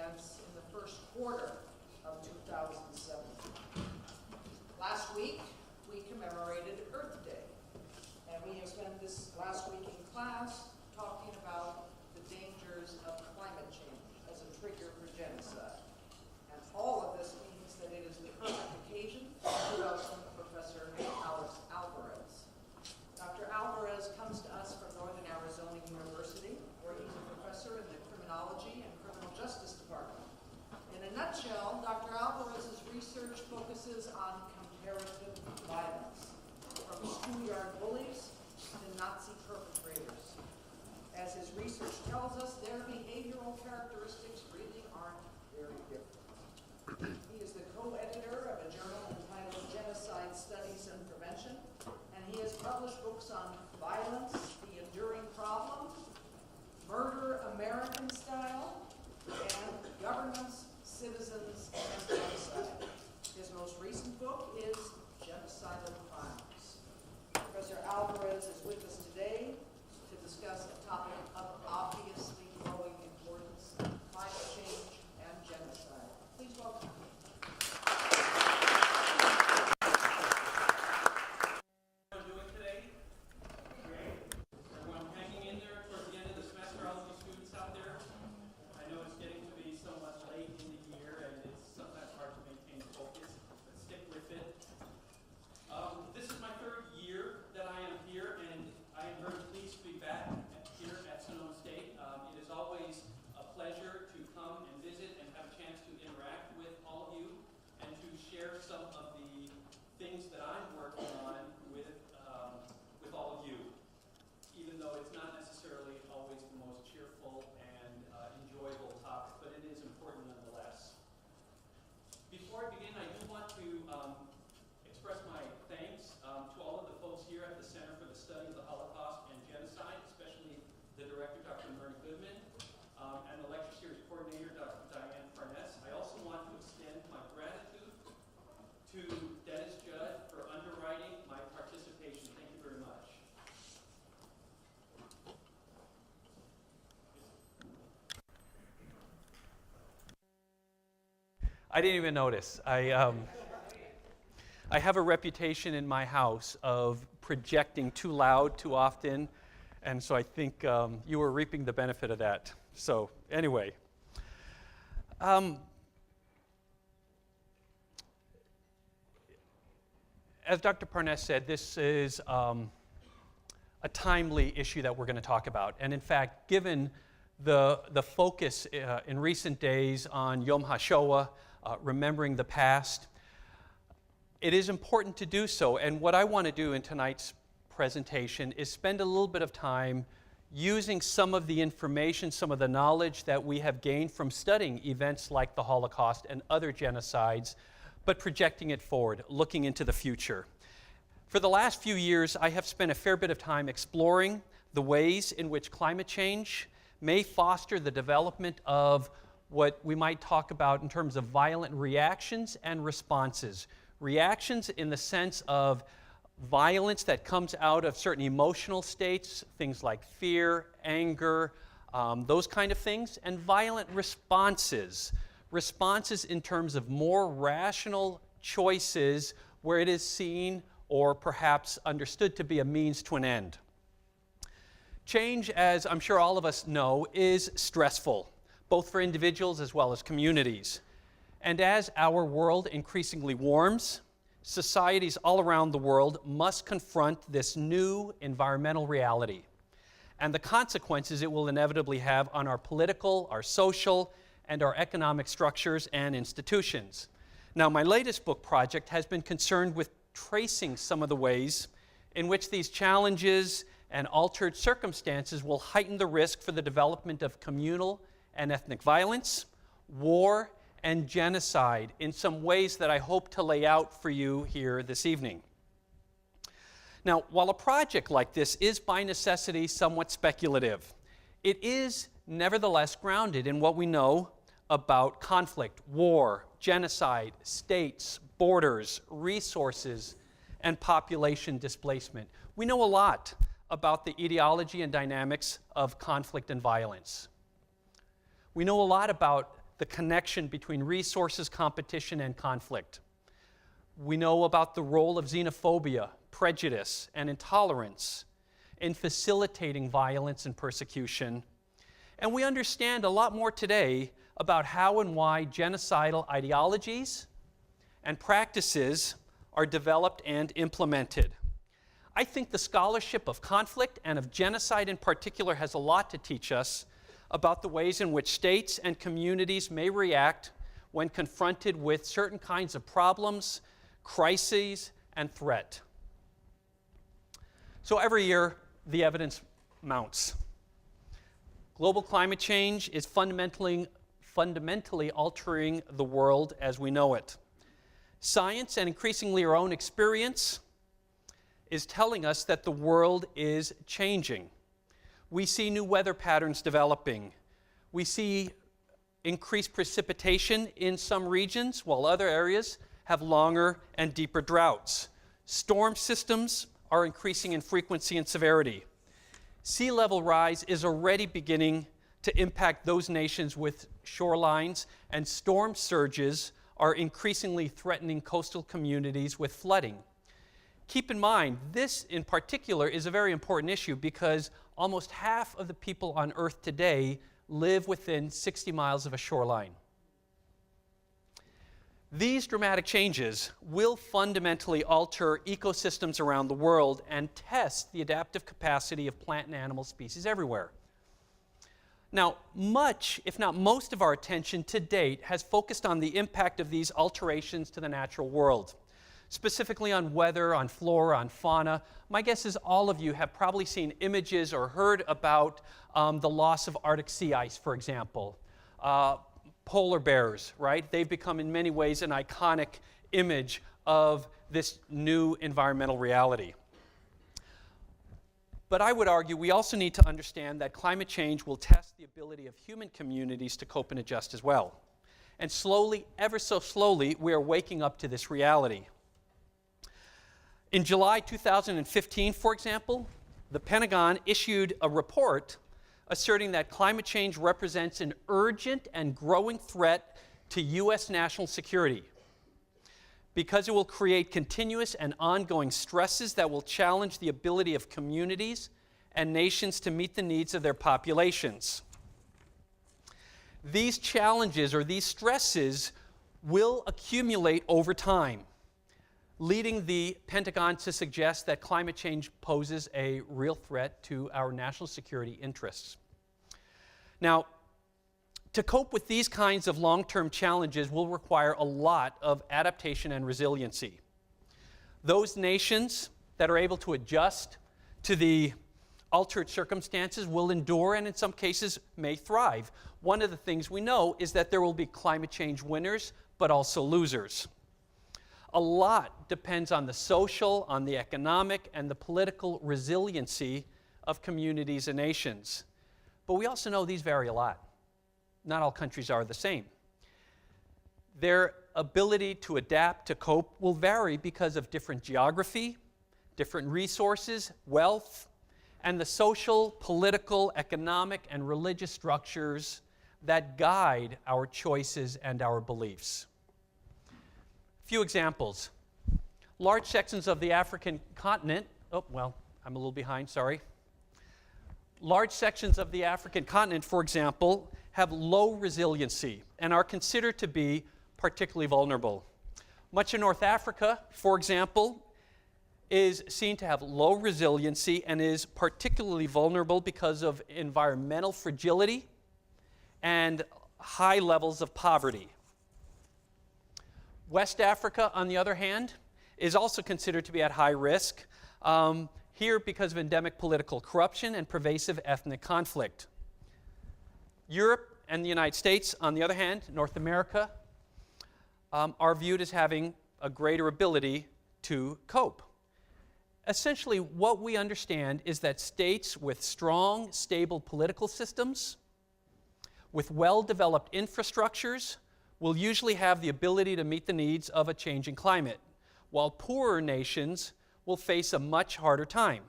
events in the first quarter of 2007. Last week, we commemorated Earth Day, and we have spent this last week in class talking about the dangers of climate change as a trigger for genocide. And all of this means that it is the perfect occasion to welcome Professor Alvarez. Dr. Alvarez comes to us from Northern Arizona University, where he's a professor in the Criminology and Criminal Justice Department. In a nutshell, Dr. Alvarez's research focuses on comparative violence, from schoolyard bullies to Nazi perpetrators. As his research tells us, their behavioral characteristics really aren't very different. He is the co-editor of a journal entitled Genocide Studies and Prevention, and he has published books on violence, the enduring problem, murder American style, and governments, citizens, and genocide. His most recent book is Genocidal Crimes. Professor Alvarez is with us today to discuss a topic of obviously growing importance: climate change and genocide. Please welcome. I didn't even notice. I have a reputation in my house of projecting too loud too often, and so I think you were reaping the benefit of that. So anyway, as Dr. Parnes said, this is a timely issue that we're going to talk about. And in fact, given the focus in recent days on Yom HaShoah, remembering the past, it is important to do so. And what I want to do in tonight's presentation is spend a little bit of time using some of the information, some of the knowledge that we have gained from studying events like the Holocaust and other genocides, but projecting it forward, looking into the future. For the last few years, I have spent a fair bit of time exploring the ways in which climate change may foster the development of what we might talk about in terms of violent reactions and responses. Reactions in the sense of violence that comes out of certain emotional states, things like fear, anger, those kind of things, and violent responses. Responses in terms of more rational choices where it is seen or perhaps understood to be a means to an end. Change, as I'm sure all of us know, is stressful, both for individuals as well as communities. And as our world increasingly warms, societies all around the world must confront this new environmental reality and the consequences it will inevitably have on our political, our social, and our economic structures and institutions. Now, my latest book project has been concerned with tracing some of the ways in which these challenges and altered circumstances will heighten the risk for the development of communal and ethnic violence, war, and genocide in some ways that I hope to lay out for you here this evening. Now, while a project like this is by necessity somewhat speculative, it is nevertheless grounded in what we know about conflict, war, genocide, states, borders, resources, and population displacement. We know a lot about the etiology and dynamics of conflict and violence. We know a lot about the connection between resources, competition, and conflict. We know about the role of xenophobia, prejudice, and intolerance in facilitating violence and persecution. And we understand a lot more today about how and why genocidal ideologies and practices are developed and implemented. I think the scholarship of conflict and of genocide in particular has a lot to teach us about the ways in which states and communities may react when confronted with certain kinds of problems, crises, and threat. So every year, the evidence mounts. Global climate change is fundamentally altering the world as we know it. Science, and increasingly our own experience, is telling us that the world is changing. We see new weather patterns developing. We see increased precipitation in some regions, while other areas have longer and deeper droughts. Storm systems are increasing in frequency and severity. Sea level rise is already beginning to impact those nations with shorelines, and storm surges are increasingly threatening coastal communities with flooding. Keep in mind, this in particular is a very important issue because almost half of the people on Earth today live within 60 miles of a shoreline. These dramatic changes will fundamentally alter ecosystems around the world and test the adaptive capacity of plant and animal species everywhere. Now, much, if not most of our attention to date has focused on the impact of these alterations to the natural world, specifically on weather, on flora, on fauna. My guess is all of you have probably seen images or heard about the loss of Arctic sea ice, for example. Polar bears, right? They've become in many ways an iconic image of this new environmental reality. But I would argue we also need to understand that climate change will test the ability of human communities to cope and adjust as well. And slowly, ever so slowly, we are waking up to this reality. In July 2015, for example, the Pentagon issued a report asserting that climate change represents an urgent and growing threat to U.S. national security because it will create continuous and ongoing stresses that will challenge the ability of communities and nations to meet the needs of their populations. These challenges or these stresses will accumulate over time, leading the Pentagon to suggest that climate change poses a real threat to our national security interests. Now, to cope with these kinds of long-term challenges will require a lot of adaptation and resiliency. Those nations that are able to adjust to the altered circumstances will endure and in some cases may thrive. One of the things we know is that there will be climate change winners, but also losers. A lot depends on the social, on the economic, and the political resiliency of communities and nations. But we also know these vary a lot. Not all countries are the same. Their ability to adapt, to cope, will vary because of different geography, different resources, wealth, and the social, political, economic, and religious structures that guide our choices and our beliefs. A few examples. Large sections of the African continent, I'm a little behind, sorry. Large sections of the African continent, for example, have low resiliency and are considered to be particularly vulnerable. Much of North Africa, for example, is seen to have low resiliency and is particularly vulnerable because of environmental fragility and high levels of poverty. West Africa, on the other hand, is also considered to be at high risk, here because of endemic political corruption and pervasive ethnic conflict. Europe and the United States, on the other hand, North America, are viewed as having a greater ability to cope. Essentially, what we understand is that states with strong, stable political systems, with well-developed infrastructures, will usually have the ability to meet the needs of a changing climate, while poorer nations will face a much harder time.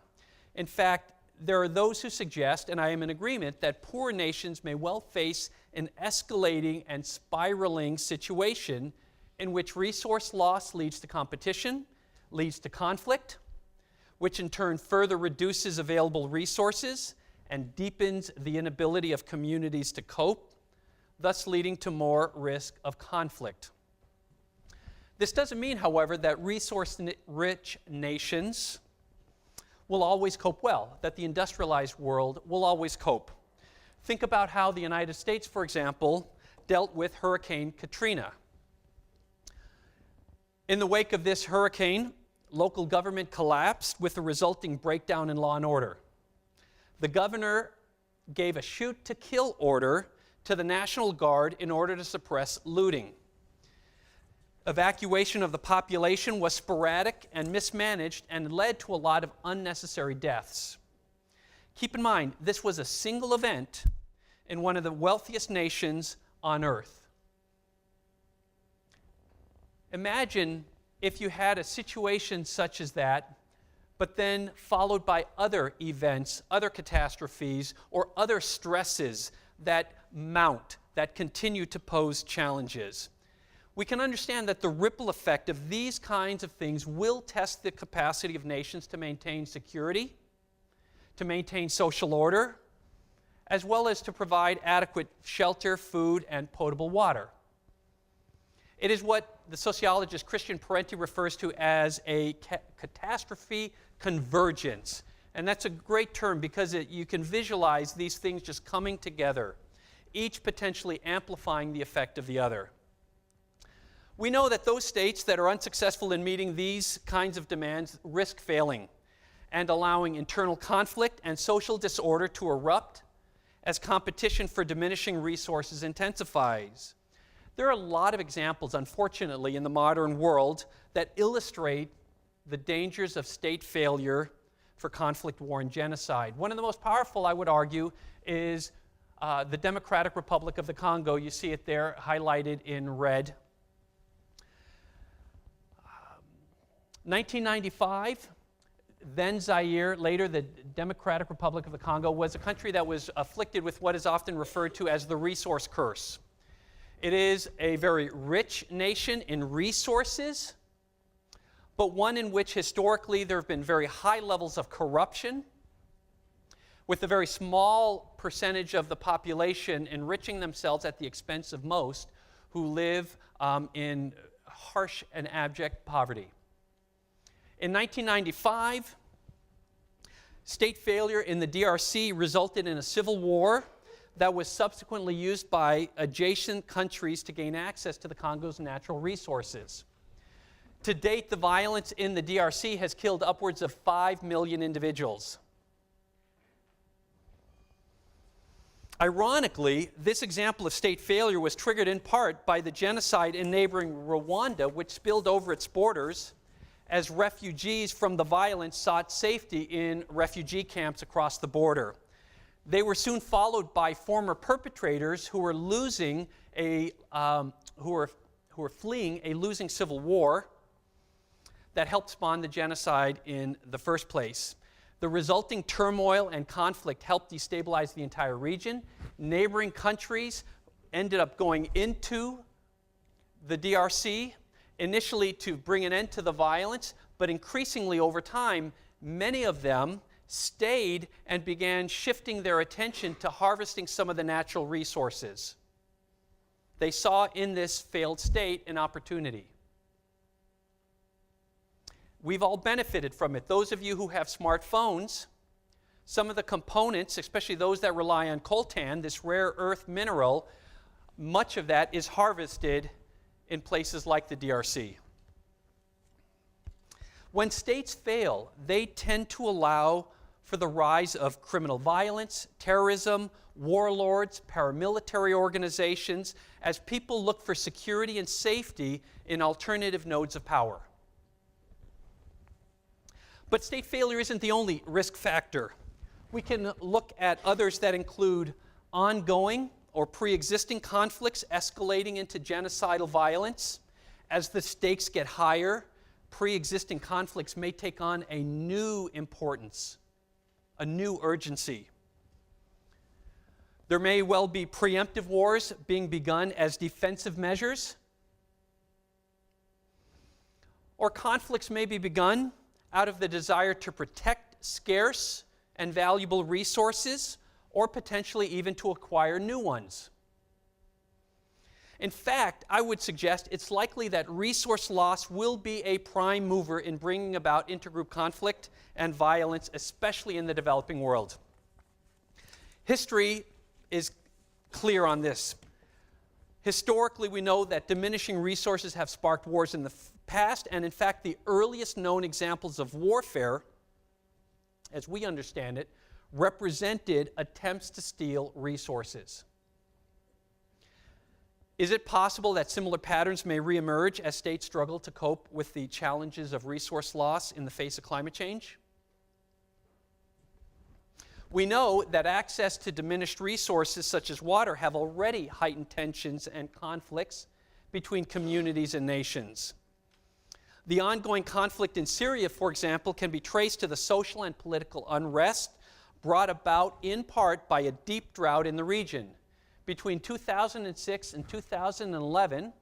In fact, there are those who suggest, and I am in agreement, that poor nations may well face an escalating and spiraling situation in which resource loss leads to competition, leads to conflict, which in turn further reduces available resources and deepens the inability of communities to cope, thus leading to more risk of conflict. This doesn't mean, however, that resource-rich nations will always cope well, that the industrialized world will always cope. Think about how the United States, for example, dealt with Hurricane Katrina. In the wake of this hurricane, local government collapsed with the resulting breakdown in law and order. The governor gave a shoot-to-kill order to the National Guard in order to suppress looting. Evacuation of the population was sporadic and mismanaged and led to a lot of unnecessary deaths. Keep in mind, this was a single event in one of the wealthiest nations on earth. Imagine if you had a situation such as that, but then followed by other events, other catastrophes, or other stresses that mount, that continue to pose challenges. We can understand that the ripple effect of these kinds of things will test the capacity of nations to maintain security, to maintain social order, as well as to provide adequate shelter, food, and potable water. It is what the sociologist Christian Parenti refers to as a catastrophe convergence. And that's a great term because you can visualize these things just coming together, each potentially amplifying the effect of the other. We know that those states that are unsuccessful in meeting these kinds of demands risk failing and allowing internal conflict and social disorder to erupt as competition for diminishing resources intensifies. There are a lot of examples, unfortunately, in the modern world that illustrate the dangers of state failure for conflict, war, and genocide. One of the most powerful, I would argue, is the Democratic Republic of the Congo. You see it there highlighted in red. 1995, then Zaire, later the Democratic Republic of the Congo, was a country that was afflicted with what is often referred to as the resource curse. It is a very rich nation in resources, but one in which historically there have been very high levels of corruption, with a very small percentage of the population enriching themselves at the expense of most who live in harsh and abject poverty. In 1995, state failure in the DRC resulted in a civil war that was subsequently used by adjacent countries to gain access to the Congo's natural resources. To date, the violence in the DRC has killed upwards of 5 million individuals. Ironically, this example of state failure was triggered in part by the genocide in neighboring Rwanda, which spilled over its borders as refugees from the violence sought safety in refugee camps across the border. They were soon followed by former perpetrators who were fleeing a losing civil war that helped spawn the genocide in the first place. The resulting turmoil and conflict helped destabilize the entire region. Neighboring countries ended up going into the DRC, initially to bring an end to the violence, but increasingly over time, many of them stayed and began shifting their attention to harvesting some of the natural resources. They saw in this failed state an opportunity. We've all benefited from it. Those of you who have smartphones, some of the components, especially those that rely on coltan, this rare earth mineral, much of that is harvested in places like the DRC. When states fail, they tend to allow for the rise of criminal violence, terrorism, warlords, paramilitary organizations, as people look for security and safety in alternative nodes of power. But state failure isn't the only risk factor. We can look at others that include ongoing or pre-existing conflicts escalating into genocidal violence. As the stakes get higher, pre-existing conflicts may take on a new importance, a new urgency. There may well be preemptive wars being begun as defensive measures, or conflicts may be begun out of the desire to protect scarce and valuable resources, or potentially even to acquire new ones. In fact, I would suggest it's likely that resource loss will be a prime mover in bringing about intergroup conflict and violence, especially in the developing world. History is clear on this. Historically, we know that diminishing resources have sparked wars in the past, and in fact, the earliest known examples of warfare, as we understand it, represented attempts to steal resources. Is it possible that similar patterns may reemerge as states struggle to cope with the challenges of resource loss in the face of climate change? We know that access to diminished resources such as water have already heightened tensions and conflicts between communities and nations. The ongoing conflict in Syria, for example, can be traced to the social and political unrest brought about in part by a deep drought in the region. Between 2006 and 2011,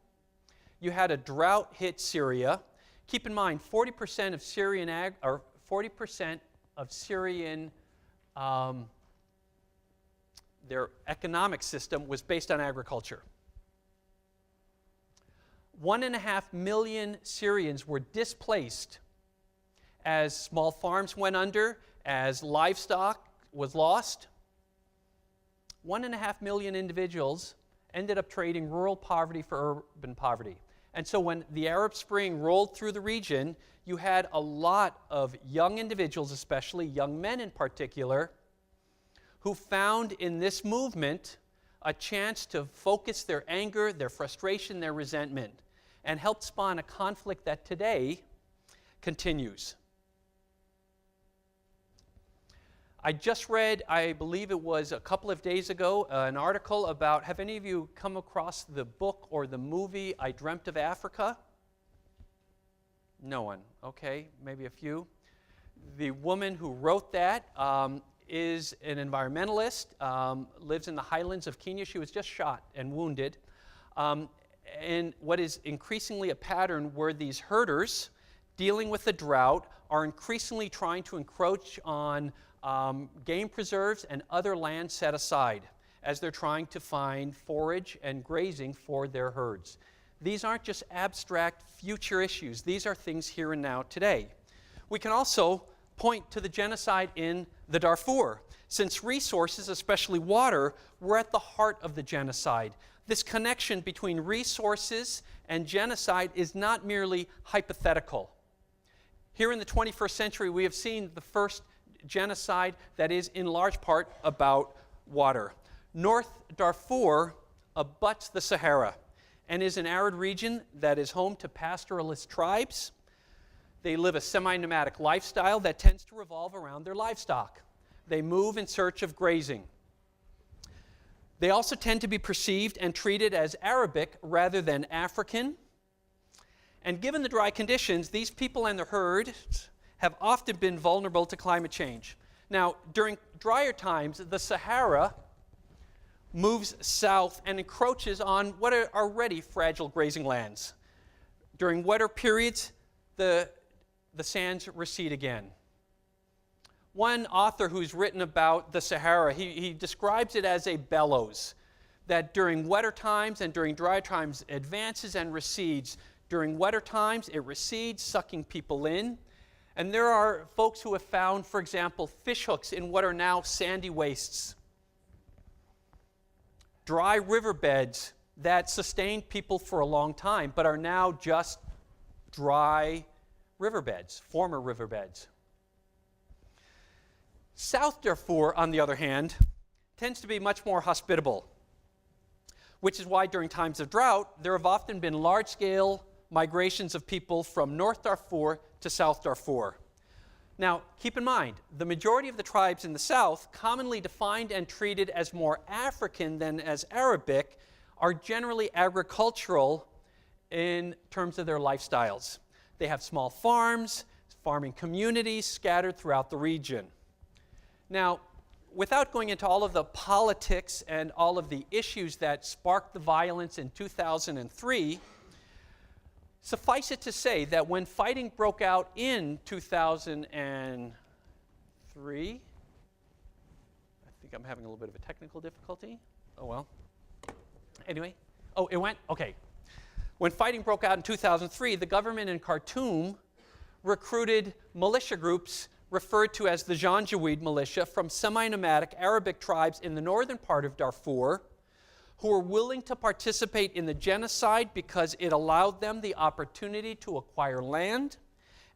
you had a drought hit Syria. Keep in mind, 40% of Syrian their economic system was based on agriculture. 1.5 million Syrians were displaced as small farms went under, as livestock was lost. 1.5 million individuals ended up trading rural poverty for urban poverty. And so when the Arab Spring rolled through the region, you had a lot of young individuals, especially young men in particular, who found in this movement a chance to focus their anger, their frustration, their resentment, and helped spawn a conflict that today continues. I just read, I believe it was a couple of days ago, an article about, have any of you come across the book or the movie I Dreamt of Africa? No one. Okay, maybe a few. The woman who wrote that is an environmentalist, lives in the highlands of Kenya. She was just shot and wounded. And what is increasingly a pattern where these herders dealing with the drought are increasingly trying to encroach on game preserves and other land set aside as they're trying to find forage and grazing for their herds. These aren't just abstract future issues. These are things here and now today. We can also point to the genocide in the Darfur, since resources, especially water, were at the heart of the genocide. This connection between resources and genocide is not merely hypothetical. Here in the 21st century, we have seen the first genocide that is in large part about water. North Darfur abuts the Sahara and is an arid region that is home to pastoralist tribes. They live a semi-nomadic lifestyle that tends to revolve around their livestock. They move in search of grazing. They also tend to be perceived and treated as Arabic rather than African. And given the dry conditions, these people and their herds have often been vulnerable to climate change. Now, during drier times, the Sahara moves south and encroaches on what are already fragile grazing lands. During wetter periods, the sands recede again. One author who's written about the Sahara, he describes it as a bellows, that during wetter times and during dry times advances and recedes. During wetter times, it recedes, sucking people in. And there are folks who have found, for example, fish hooks in what are now sandy wastes. Dry riverbeds that sustained people for a long time, but are now just dry riverbeds, former riverbeds. South Darfur, on the other hand, tends to be much more hospitable, which is why during times of drought, there have often been large-scale migrations of people from North Darfur to South Darfur. Now, keep in mind, the majority of the tribes in the south, commonly defined and treated as more African than as Arabic, are generally agricultural in terms of their lifestyles. They have small farms, farming communities scattered throughout the region. Now, without going into all of the politics and all of the issues that sparked the violence in 2003, suffice it to say that when fighting broke out in 2003, I think I'm having a little bit of a technical difficulty. Oh well. Anyway, oh, it went? Okay. When fighting broke out in 2003, the government in Khartoum recruited militia groups referred to as the Janjaweed militia from semi-nomadic Arabic tribes in the northern part of Darfur who were willing to participate in the genocide because it allowed them the opportunity to acquire land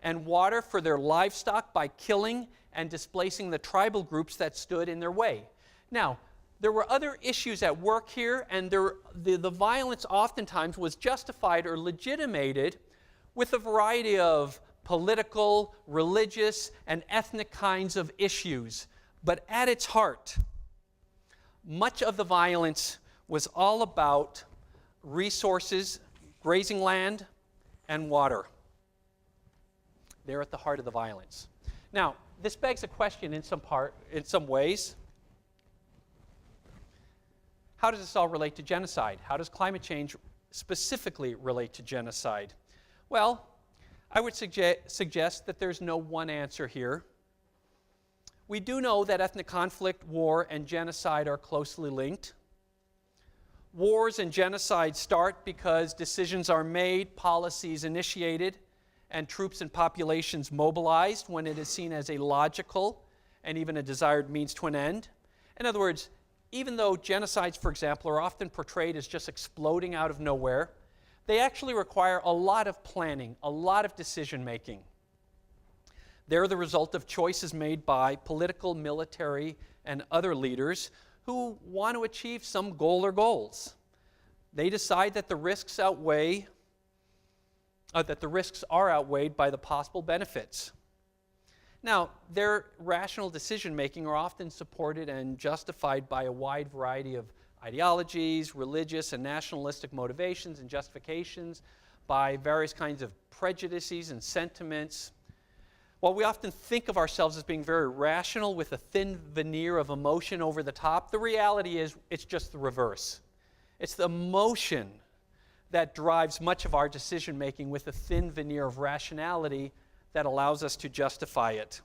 and water for their livestock by killing and displacing the tribal groups that stood in their way. Now, there were other issues at work here, and the violence oftentimes was justified or legitimated with a variety of political, religious, and ethnic kinds of issues. But at its heart, much of the violence was all about resources, grazing land, and water. They're at the heart of the violence. Now, this begs a question in some ways. How does this all relate to genocide? How does climate change specifically relate to genocide? Well, I would suggest that there's no one answer here. We do know that ethnic conflict, war, and genocide are closely linked. Wars and genocide start because decisions are made, policies initiated, and troops and populations mobilized when it is seen as a logical and even a desired means to an end. In other words, even though genocides, for example, are often portrayed as just exploding out of nowhere, they actually require a lot of planning, a lot of decision-making. They're the result of choices made by political, military, and other leaders who want to achieve some goal or goals. They decide that the risks are outweighed by the possible benefits. Now, their rational decision-making are often supported and justified by a wide variety of ideologies, religious and nationalistic motivations and justifications, by various kinds of prejudices and sentiments. While we often think of ourselves as being very rational with a thin veneer of emotion over the top, the reality is it's just the reverse. It's the emotion that drives much of our decision-making with a thin veneer of rationality that allows us to justify it.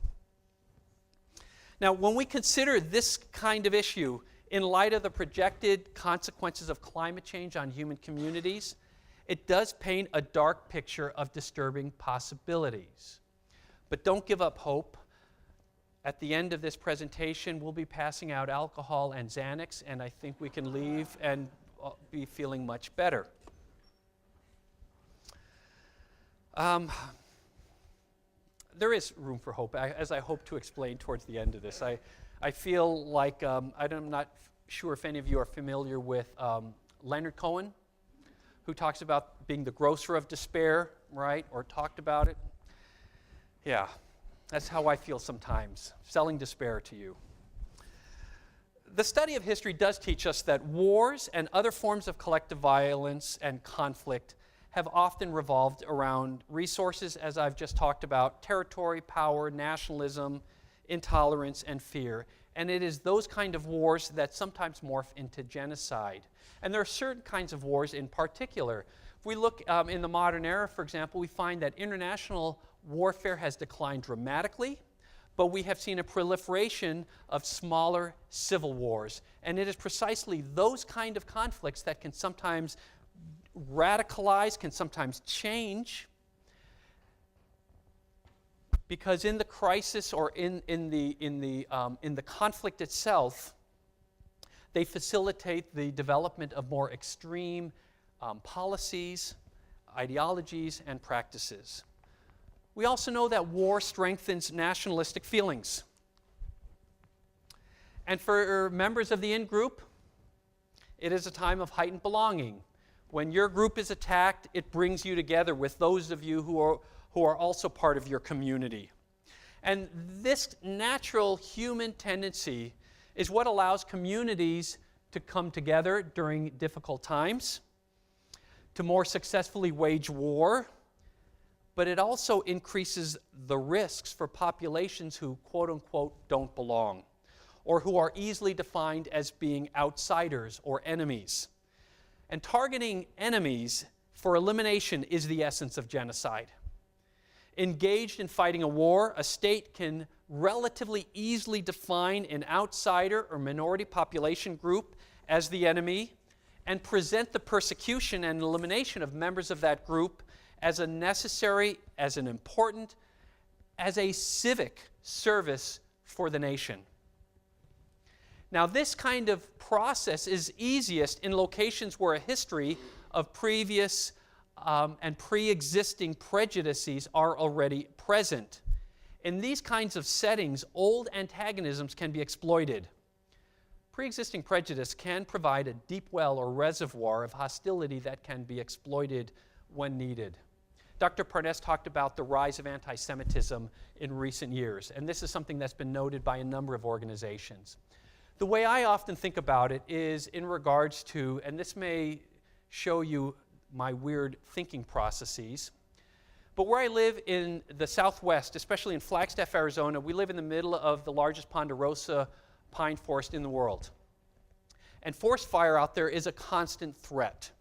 Now, when we consider this kind of issue in light of the projected consequences of climate change on human communities, it does paint a dark picture of disturbing possibilities. But don't give up hope. At the end of this presentation, we'll be passing out alcohol and Xanax, and I think we can leave and be feeling much better. There is room for hope, as I hope to explain towards the end of this. I feel like, I'm not sure if any of you are familiar with Leonard Cohen, who talks about being the grocer of despair, right? Or talked about it. Yeah, that's how I feel sometimes, selling despair to you. The study of history does teach us that wars and other forms of collective violence and conflict have often revolved around resources, as I've just talked about, territory, power, nationalism, intolerance, and fear. And it is those kind of wars that sometimes morph into genocide. And there are certain kinds of wars in particular. If we look in the modern era, for example, we find that international warfare has declined dramatically, but we have seen a proliferation of smaller civil wars. And it is precisely those kind of conflicts that can sometimes radicalize, can sometimes change, because in the crisis or in the conflict itself, they facilitate the development of more extreme policies, ideologies, and practices. We also know that war strengthens nationalistic feelings. And for members of the in-group, it is a time of heightened belonging. When your group is attacked, it brings you together with those of you who are also part of your community. And this natural human tendency is what allows communities to come together during difficult times, to more successfully wage war, but it also increases the risks for populations who, quote unquote, don't belong. or who are easily defined as being outsiders or enemies. And targeting enemies for elimination is the essence of genocide. Engaged in fighting a war, a state can relatively easily define an outsider or minority population group as the enemy and present the persecution and elimination of members of that group as a necessary, as an important, as a civic service for the nation. Now, this kind of process is easiest in locations where a history of previous and pre-existing prejudices are already present. In these kinds of settings, old antagonisms can be exploited. Pre-existing prejudice can provide a deep well or reservoir of hostility that can be exploited when needed. Dr. Parnes talked about the rise of anti-Semitism in recent years, and this is something that's been noted by a number of organizations. The way I often think about it is in regards to, and this may show you my weird thinking processes, but where I live in the Southwest, especially in Flagstaff, Arizona, we live in the middle of the largest ponderosa pine forest in the world. And forest fire out there is a constant threat.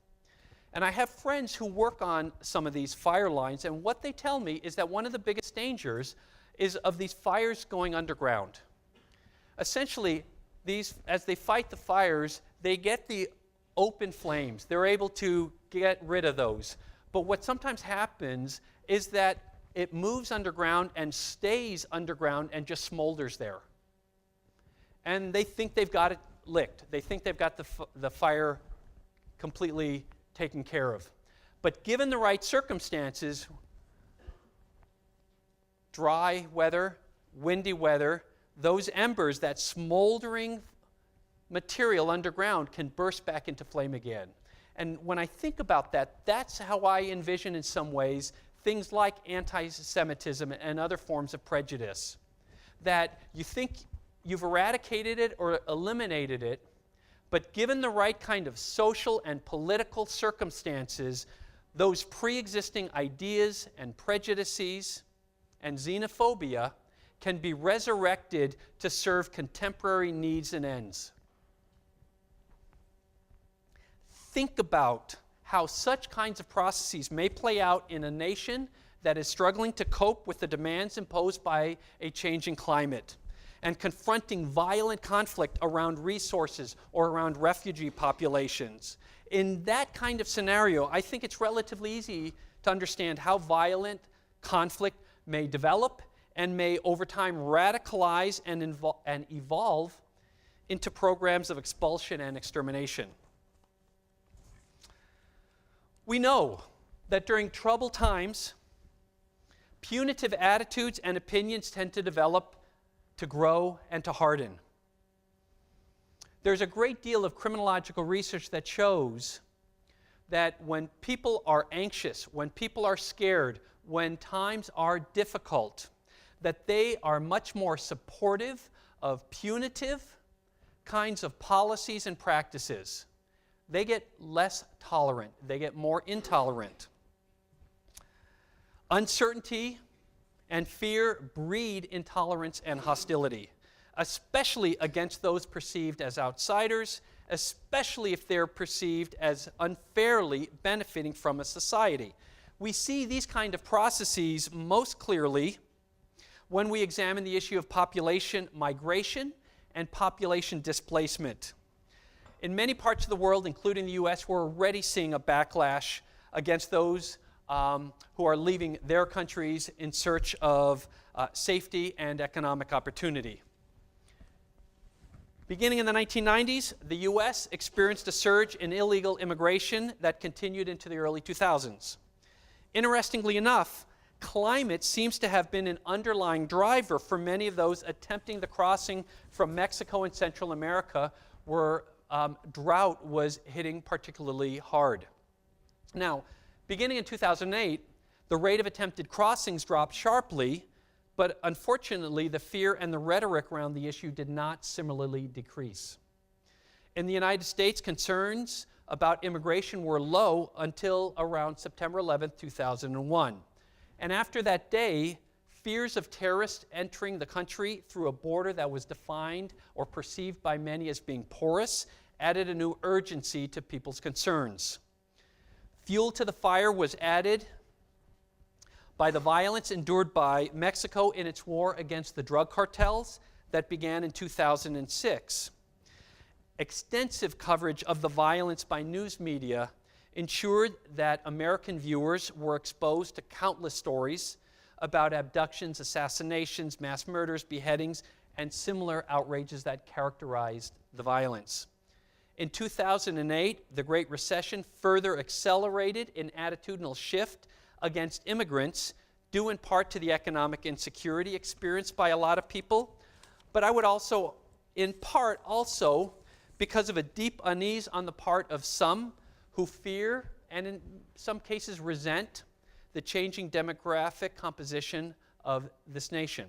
And I have friends who work on some of these fire lines, and what they tell me is that one of the biggest dangers is of these fires going underground. Essentially, as they fight the fires, they get the open flames. They're able to get rid of those. But what sometimes happens is that it moves underground and stays underground and just smolders there. And they think they've got it licked. They think they've got the fire completely taken care of. But given the right circumstances, dry weather, windy weather, those embers, that smoldering material underground can burst back into flame again. And when I think about that, that's how I envision in some ways things like anti-Semitism and other forms of prejudice. That you think you've eradicated it or eliminated it, but given the right kind of social and political circumstances, those pre-existing ideas and prejudices and xenophobia can be resurrected to serve contemporary needs and ends. Think about how such kinds of processes may play out in a nation that is struggling to cope with the demands imposed by a changing climate and confronting violent conflict around resources or around refugee populations. In that kind of scenario, I think it's relatively easy to understand how violent conflict may develop and may over time radicalize and evolve into programs of expulsion and extermination. We know that during troubled times, punitive attitudes and opinions tend to develop, to grow, and to harden. There's a great deal of criminological research that shows that when people are anxious, when people are scared, when times are difficult, that they are much more supportive of punitive kinds of policies and practices. They get less tolerant. They get more intolerant. Uncertainty and fear breed intolerance and hostility, especially against those perceived as outsiders, especially if they're perceived as unfairly benefiting from a society. We see these kind of processes most clearly when we examine the issue of population migration and population displacement. In many parts of the world, including the US, we're already seeing a backlash against those who are leaving their countries in search of safety and economic opportunity. Beginning in the 1990s, the US experienced a surge in illegal immigration that continued into the early 2000s. Interestingly enough, climate seems to have been an underlying driver for many of those attempting the crossing from Mexico and Central America, where drought was hitting particularly hard. Now, beginning in 2008, the rate of attempted crossings dropped sharply, but unfortunately, the fear and the rhetoric around the issue did not similarly decrease. In the United States, concerns about immigration were low until around September 11, 2001. And after that day, fears of terrorists entering the country through a border that was defined or perceived by many as being porous added a new urgency to people's concerns. Fuel to the fire was added by the violence endured by Mexico in its war against the drug cartels that began in 2006. Extensive coverage of the violence by news media ensured that American viewers were exposed to countless stories about abductions, assassinations, mass murders, beheadings, and similar outrages that characterized the violence. In 2008, the Great Recession further accelerated an attitudinal shift against immigrants, due in part to the economic insecurity experienced by a lot of people, but I would also, in part also, because of a deep unease on the part of some who fear and in some cases resent the changing demographic composition of this nation.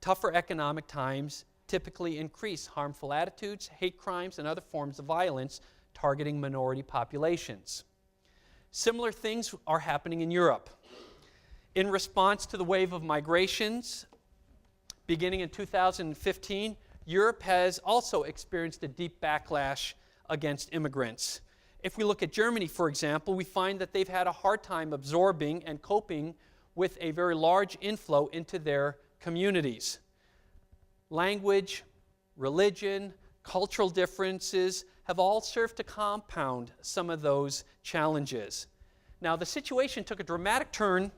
Tougher economic times typically increase harmful attitudes, hate crimes, and other forms of violence targeting minority populations. Similar things are happening in Europe. In response to the wave of migrations beginning in 2015, Europe has also experienced a deep backlash against immigrants. If we look at Germany, for example, we find that they've had a hard time absorbing and coping with a very large inflow into their communities. Language, religion, cultural differences have all served to compound some of those challenges. Now, the situation took a dramatic turn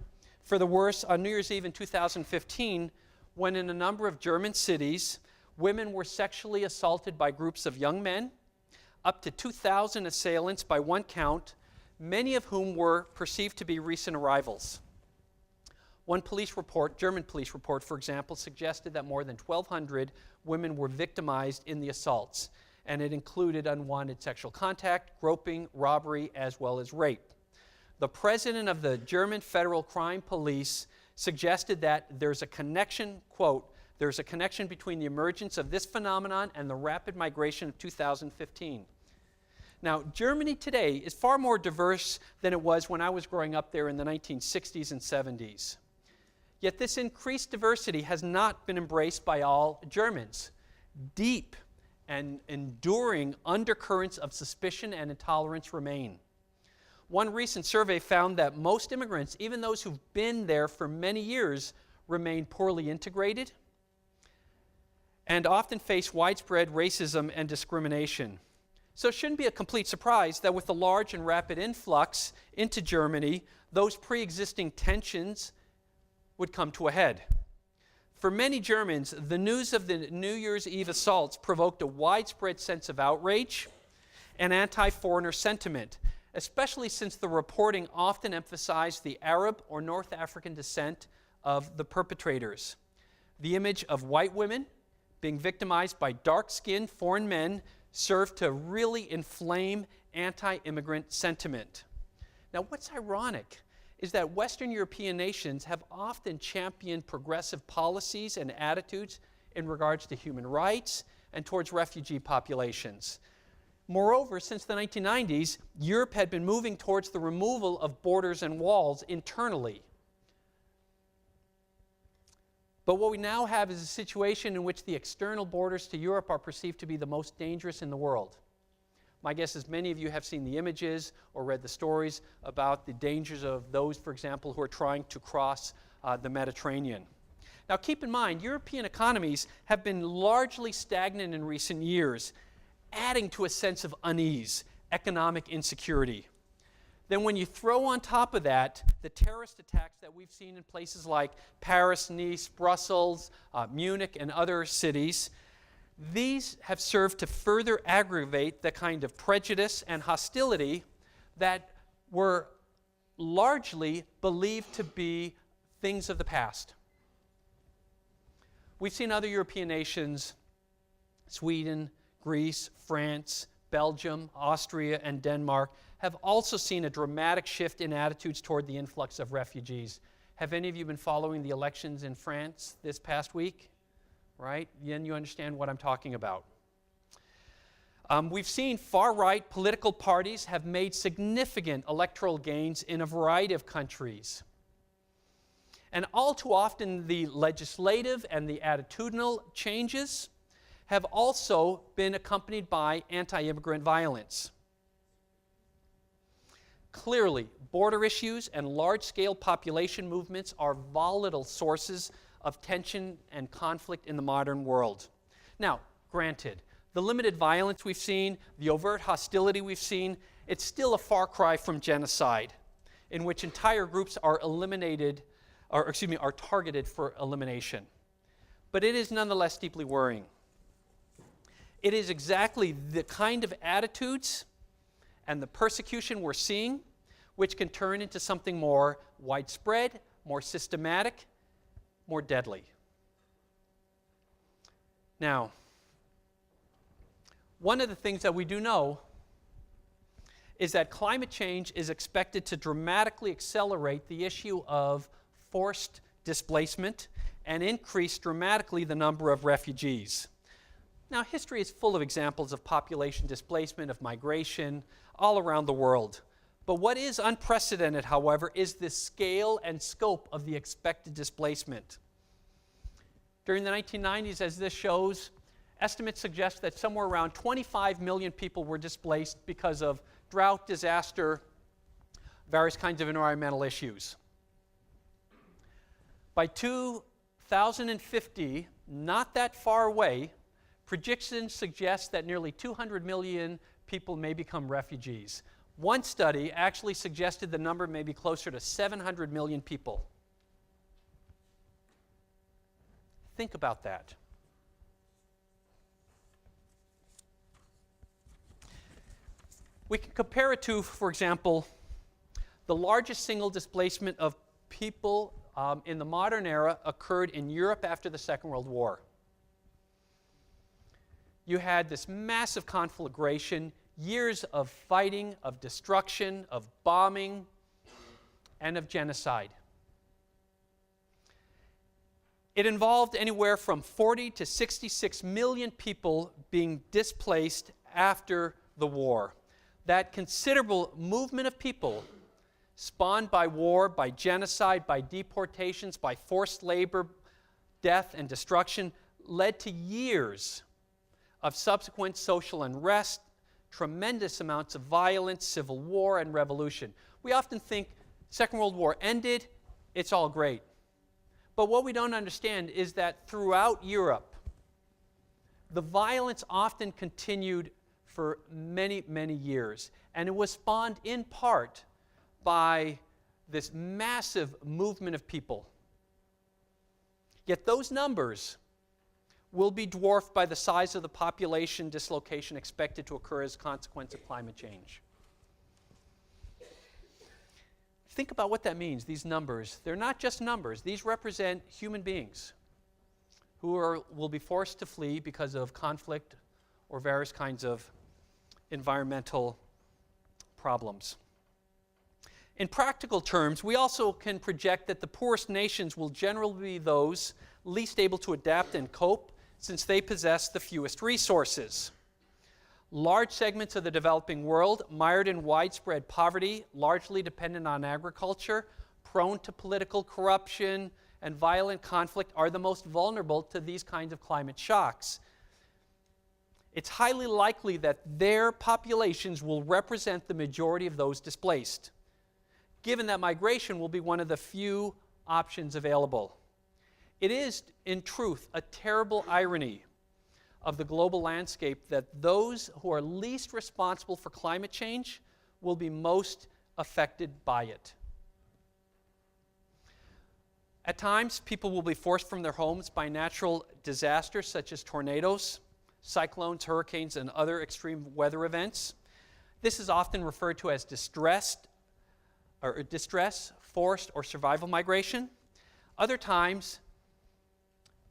for the worse on New Year's Eve in 2015, when in a number of German cities, women were sexually assaulted by groups of young men, up to 2,000 assailants by one count, many of whom were perceived to be recent arrivals. One police report, German police report, for example, suggested that more than 1,200 women were victimized in the assaults, and it included unwanted sexual contact, groping, robbery, as well as rape. The president of the German Federal Crime Police suggested that there's a connection, quote, there's a connection between the emergence of this phenomenon and the rapid migration of 2015. Now, Germany today is far more diverse than it was when I was growing up there in the 1960s and 70s. Yet this increased diversity has not been embraced by all Germans. Deep and enduring undercurrents of suspicion and intolerance remain. One recent survey found that most immigrants, even those who've been there for many years, remain poorly integrated and often face widespread racism and discrimination. So it shouldn't be a complete surprise that with the large and rapid influx into Germany, those pre-existing tensions would come to a head. For many Germans, the news of the New Year's Eve assaults provoked a widespread sense of outrage and anti-foreigner sentiment, especially since the reporting often emphasized the Arab or North African descent of the perpetrators. The image of white women being victimized by dark-skinned foreign men served to really inflame anti-immigrant sentiment. Now, what's ironic is that Western European nations have often championed progressive policies and attitudes in regards to human rights and towards refugee populations. Moreover, since the 1990s, Europe had been moving towards the removal of borders and walls internally. But what we now have is a situation in which the external borders to Europe are perceived to be the most dangerous in the world. My guess is many of you have seen the images or read the stories about the dangers of those, for example, who are trying to cross the Mediterranean. Now, keep in mind, European economies have been largely stagnant in recent years, adding to a sense of unease, economic insecurity. Then when you throw on top of that the terrorist attacks that we've seen in places like Paris, Nice, Brussels, Munich, and other cities, these have served to further aggravate the kind of prejudice and hostility that were largely believed to be things of the past. We've seen other European nations, Sweden, Greece, France, Belgium, Austria, and Denmark, have also seen a dramatic shift in attitudes toward the influx of refugees. Have any of you been following the elections in France this past week? Right? Then you understand what I'm talking about. We've seen far-right political parties have made significant electoral gains in a variety of countries. And all too often, the legislative and the attitudinal changes have also been accompanied by anti-immigrant violence. Clearly, border issues and large-scale population movements are volatile sources of tension and conflict in the modern world. Now, granted, the limited violence we've seen, the overt hostility we've seen, it's still a far cry from genocide, in which entire groups are are targeted for elimination. But it is nonetheless deeply worrying. It is exactly the kind of attitudes and the persecution we're seeing which can turn into something more widespread, more systematic, more deadly. Now, one of the things that we do know is that climate change is expected to dramatically accelerate the issue of forced displacement and increase dramatically the number of refugees. Now, history is full of examples of population displacement, of migration, all around the world. But what is unprecedented, however, is the scale and scope of the expected displacement. During the 1990s, as this shows, estimates suggest that somewhere around 25 million people were displaced because of drought, disaster, various kinds of environmental issues. By 2050, not that far away, predictions suggest that nearly 200 million people may become refugees. One study actually suggested the number may be closer to 700 million people. Think about that. We can compare it to, for example, the largest single displacement of people in the modern era occurred in Europe after the Second World War. You had this massive conflagration, years of fighting, of destruction, of bombing, and of genocide. It involved anywhere from 40 to 66 million people being displaced after the war. That considerable movement of people, spawned by war, by genocide, by deportations, by forced labor, death, and destruction, led to years of subsequent social unrest, tremendous amounts of violence, civil war, and revolution. We often think Second World War ended, it's all great. But what we don't understand is that throughout Europe, the violence often continued for many, many years. And it was spawned in part by this massive movement of people. Yet those numbers will be dwarfed by the size of the population dislocation expected to occur as a consequence of climate change. Think about what that means, these numbers. They're not just numbers. These represent human beings who will be forced to flee because of conflict or various kinds of environmental problems. In practical terms, we also can project that the poorest nations will generally be those least able to adapt and cope, since they possess the fewest resources. Large segments of the developing world, mired in widespread poverty, largely dependent on agriculture, prone to political corruption and violent conflict, are the most vulnerable to these kinds of climate shocks. It's highly likely that their populations will represent the majority of those displaced, given that migration will be one of the few options available. It is, in truth, a terrible irony of the global landscape that those who are least responsible for climate change will be most affected by it. At times, people will be forced from their homes by natural disasters such as tornadoes, cyclones, hurricanes, and other extreme weather events. This is often referred to as distress, forced, or survival migration. Other times,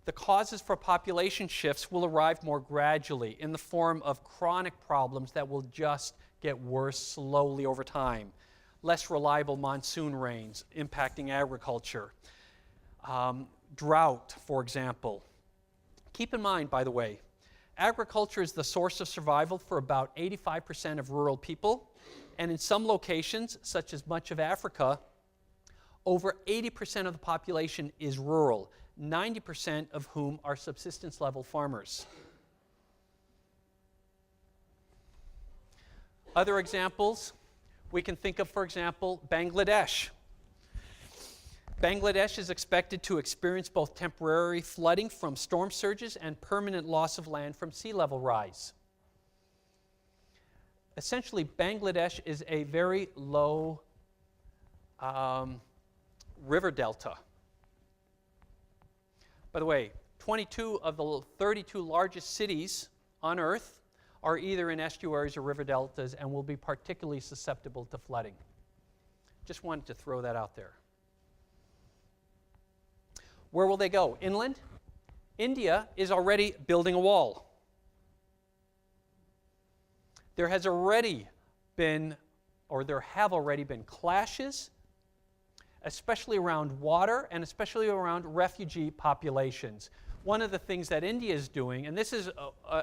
the causes for population shifts will arrive more gradually in the form of chronic problems that will just get worse slowly over time. Less reliable monsoon rains impacting agriculture. Drought, for example. Keep in mind, by the way, agriculture is the source of survival for about 85% of rural people, and in some locations, such as much of Africa, over 80% of the population is rural, 90% of whom are subsistence level farmers. Other examples, we can think of, for example, Bangladesh. Bangladesh is expected to experience both temporary flooding from storm surges and permanent loss of land from sea level rise. Essentially, Bangladesh is a very low river delta. By the way, 22 of the 32 largest cities on Earth are either in estuaries or river deltas and will be particularly susceptible to flooding. Just wanted to throw that out there. Where will they go? Inland? India is already building a wall. There have already been clashes, especially around water and especially around refugee populations. One of the things that India is doing, and this is,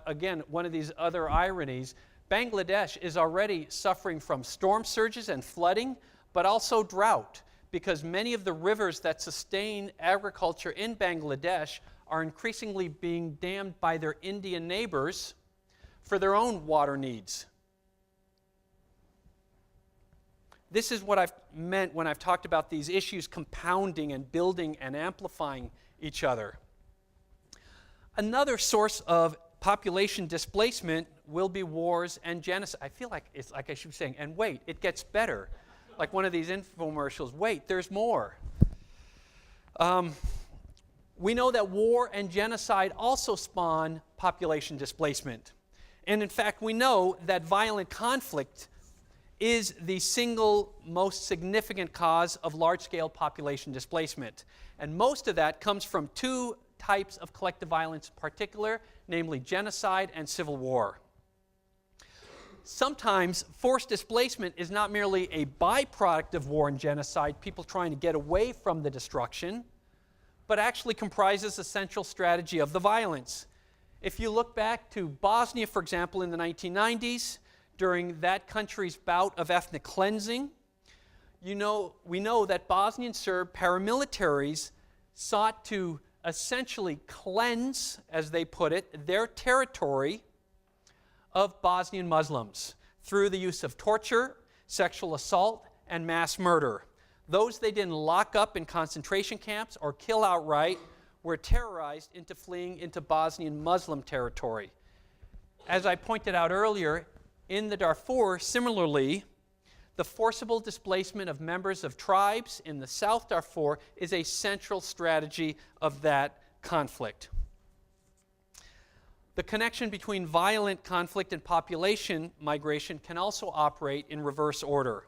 again, one of these other ironies, Bangladesh is already suffering from storm surges and flooding, but also drought, because many of the rivers that sustain agriculture in Bangladesh are increasingly being dammed by their Indian neighbors for their own water needs. This is what I've meant when I've talked about these issues compounding and building and amplifying each other. Another source of population displacement will be wars and genocide. I feel like it's like I should be saying, and wait, it gets better. Like one of these infomercials, wait, there's more. We know that war and genocide also spawn population displacement. And in fact, we know that violent conflict is the single most significant cause of large-scale population displacement. And most of that comes from two types of collective violence in particular, namely genocide and civil war. Sometimes forced displacement is not merely a byproduct of war and genocide, people trying to get away from the destruction, but actually comprises a central strategy of the violence. If you look back to Bosnia, for example, in the 1990s, during that country's bout of ethnic cleansing, we know that Bosnian Serb paramilitaries sought to essentially cleanse, as they put it, their territory of Bosnian Muslims through the use of torture, sexual assault, and mass murder. Those they didn't lock up in concentration camps or kill outright were terrorized into fleeing into Bosnian Muslim territory. As I pointed out earlier, in the Darfur, similarly, the forcible displacement of members of tribes in the South Darfur is a central strategy of that conflict. The connection between violent conflict and population migration can also operate in reverse order.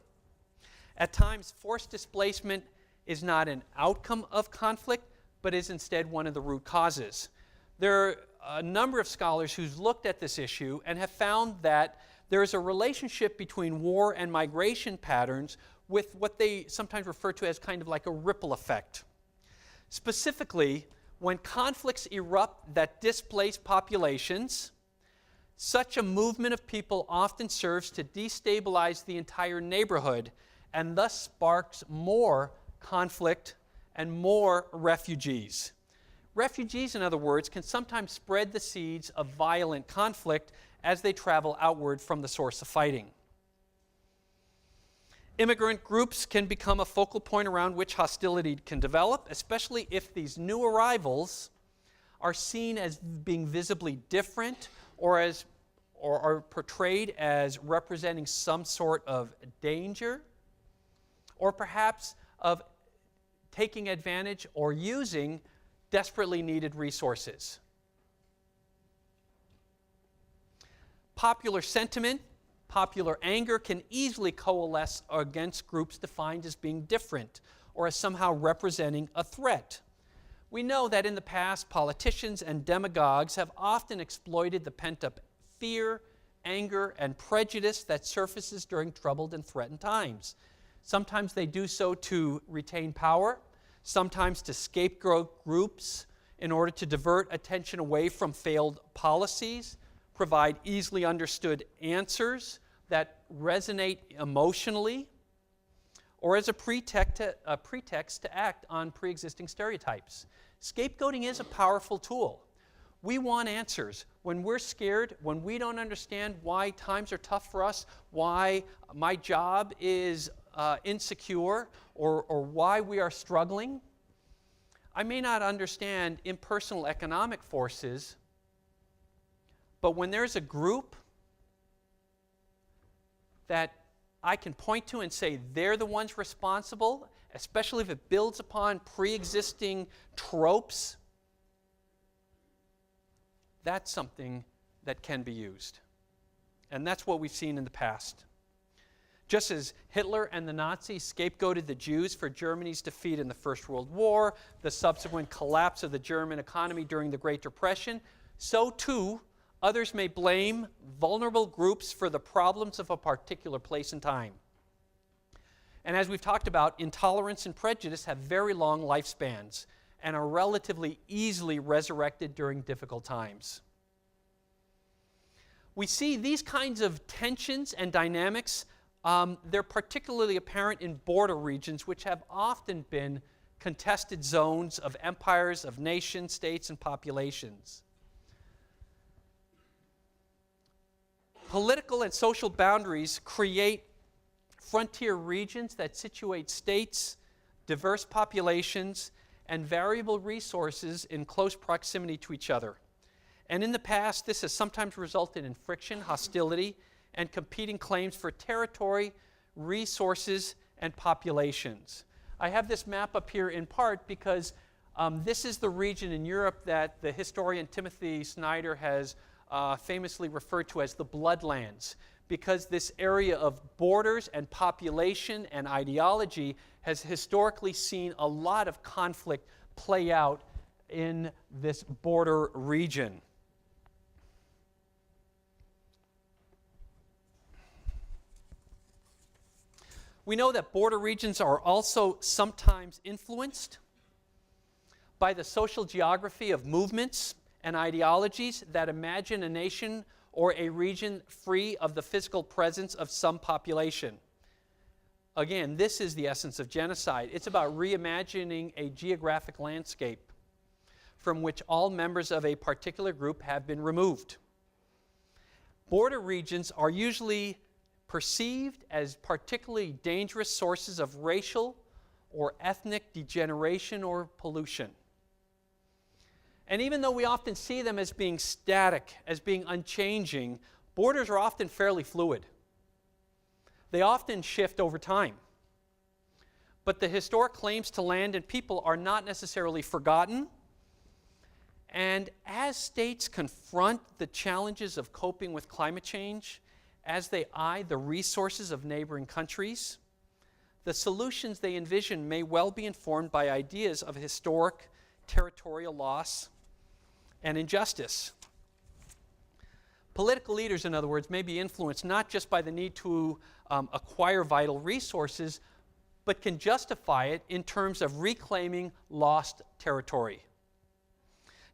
At times, forced displacement is not an outcome of conflict, but is instead one of the root causes. There are a number of scholars who've looked at this issue and have found that there is a relationship between war and migration patterns with what they sometimes refer to as kind of like a ripple effect. Specifically, when conflicts erupt that displace populations, such a movement of people often serves to destabilize the entire neighborhood and thus sparks more conflict and more refugees. Refugees, in other words, can sometimes spread the seeds of violent conflict as they travel outward from the source of fighting. Immigrant groups can become a focal point around which hostility can develop, especially if these new arrivals are seen as being visibly different or are portrayed as representing some sort of danger, or perhaps of taking advantage or using desperately needed resources. Popular sentiment, popular anger can easily coalesce against groups defined as being different or as somehow representing a threat. We know that in the past, politicians and demagogues have often exploited the pent-up fear, anger, and prejudice that surfaces during troubled and threatened times. Sometimes they do so to retain power, sometimes to scapegoat groups in order to divert attention away from failed policies, provide easily understood answers that resonate emotionally, or as a pretext to act on pre-existing stereotypes. Scapegoating is a powerful tool. We want answers. When we're scared, when we don't understand why times are tough for us, why my job is insecure, or why we are struggling, I may not understand impersonal economic forces, but when there's a group that I can point to and say they're the ones responsible, especially if it builds upon pre-existing tropes, that's something that can be used. And that's what we've seen in the past. Just as Hitler and the Nazis scapegoated the Jews for Germany's defeat in the First World War, the subsequent collapse of the German economy during the Great Depression, so too others may blame vulnerable groups for the problems of a particular place and time. And as we've talked about, intolerance and prejudice have very long lifespans and are relatively easily resurrected during difficult times. We see these kinds of tensions and dynamics, they're particularly apparent in border regions, which have often been contested zones of empires, of nations, states, and populations. Political and social boundaries create frontier regions that situate states, diverse populations, and variable resources in close proximity to each other. And in the past, this has sometimes resulted in friction, hostility, and competing claims for territory, resources, and populations. I have this map up here in part because this is the region in Europe that the historian Timothy Snyder has famously referred to as the Bloodlands, because this area of borders and population and ideology has historically seen a lot of conflict play out in this border region. We know that border regions are also sometimes influenced by the social geography of movements and ideologies that imagine a nation or a region free of the physical presence of some population. Again, this is the essence of genocide. It's about reimagining a geographic landscape from which all members of a particular group have been removed. Border regions are usually perceived as particularly dangerous sources of racial or ethnic degeneration or pollution. And even though we often see them as being static, as being unchanging, borders are often fairly fluid. They often shift over time. But the historic claims to land and people are not necessarily forgotten. And as states confront the challenges of coping with climate change, as they eye the resources of neighboring countries, the solutions they envision may well be informed by ideas of historic territorial loss and injustice. Political leaders, in other words, may be influenced not just by the need to acquire vital resources, but can justify it in terms of reclaiming lost territory.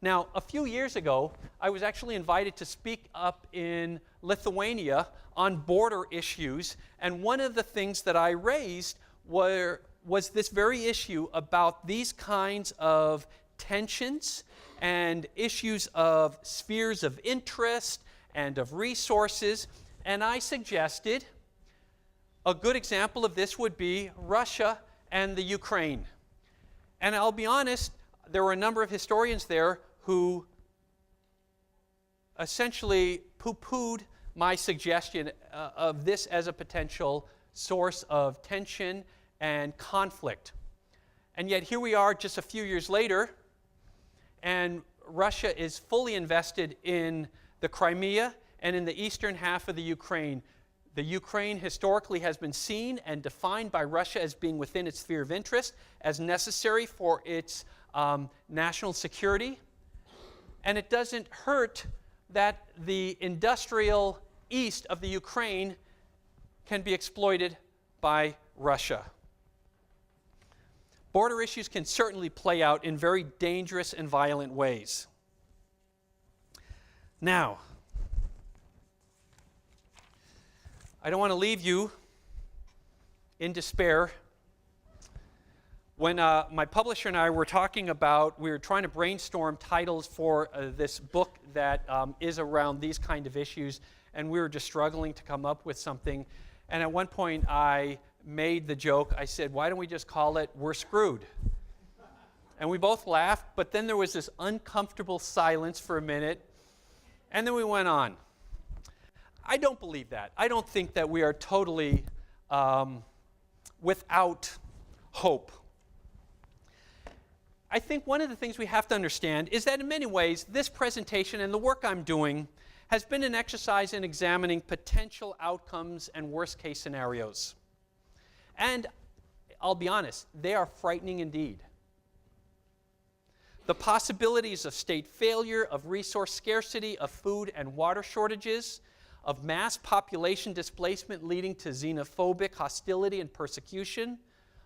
Now, a few years ago, I was actually invited to speak up in Lithuania on border issues, and one of the things that I raised was this very issue about these kinds of tensions and issues of spheres of interest and of resources, and I suggested a good example of this would be Russia and the Ukraine. And I'll be honest, there were a number of historians there who essentially poo-pooed my suggestion of this as a potential source of tension and conflict. And yet here we are just a few years later, and Russia is fully invested in the Crimea and in the eastern half of the Ukraine. The Ukraine historically has been seen and defined by Russia as being within its sphere of interest, as necessary for its national security. And it doesn't hurt that the industrial east of the Ukraine can be exploited by Russia. Border issues can certainly play out in very dangerous and violent ways. Now, I don't want to leave you in despair When my publisher and I were talking about, we were trying to brainstorm titles for this book that is around these kind of issues, and we were just struggling to come up with something. And at one point I made the joke, I said, why don't we just call it We're Screwed? And we both laughed, but then there was this uncomfortable silence for a minute, and then we went on. I don't believe that. I don't think that we are totally without hope. I think one of the things we have to understand is that in many ways, this presentation and the work I'm doing has been an exercise in examining potential outcomes and worst-case scenarios. And I'll be honest, they are frightening indeed. The possibilities of state failure, of resource scarcity, of food and water shortages, of mass population displacement leading to xenophobic hostility and persecution,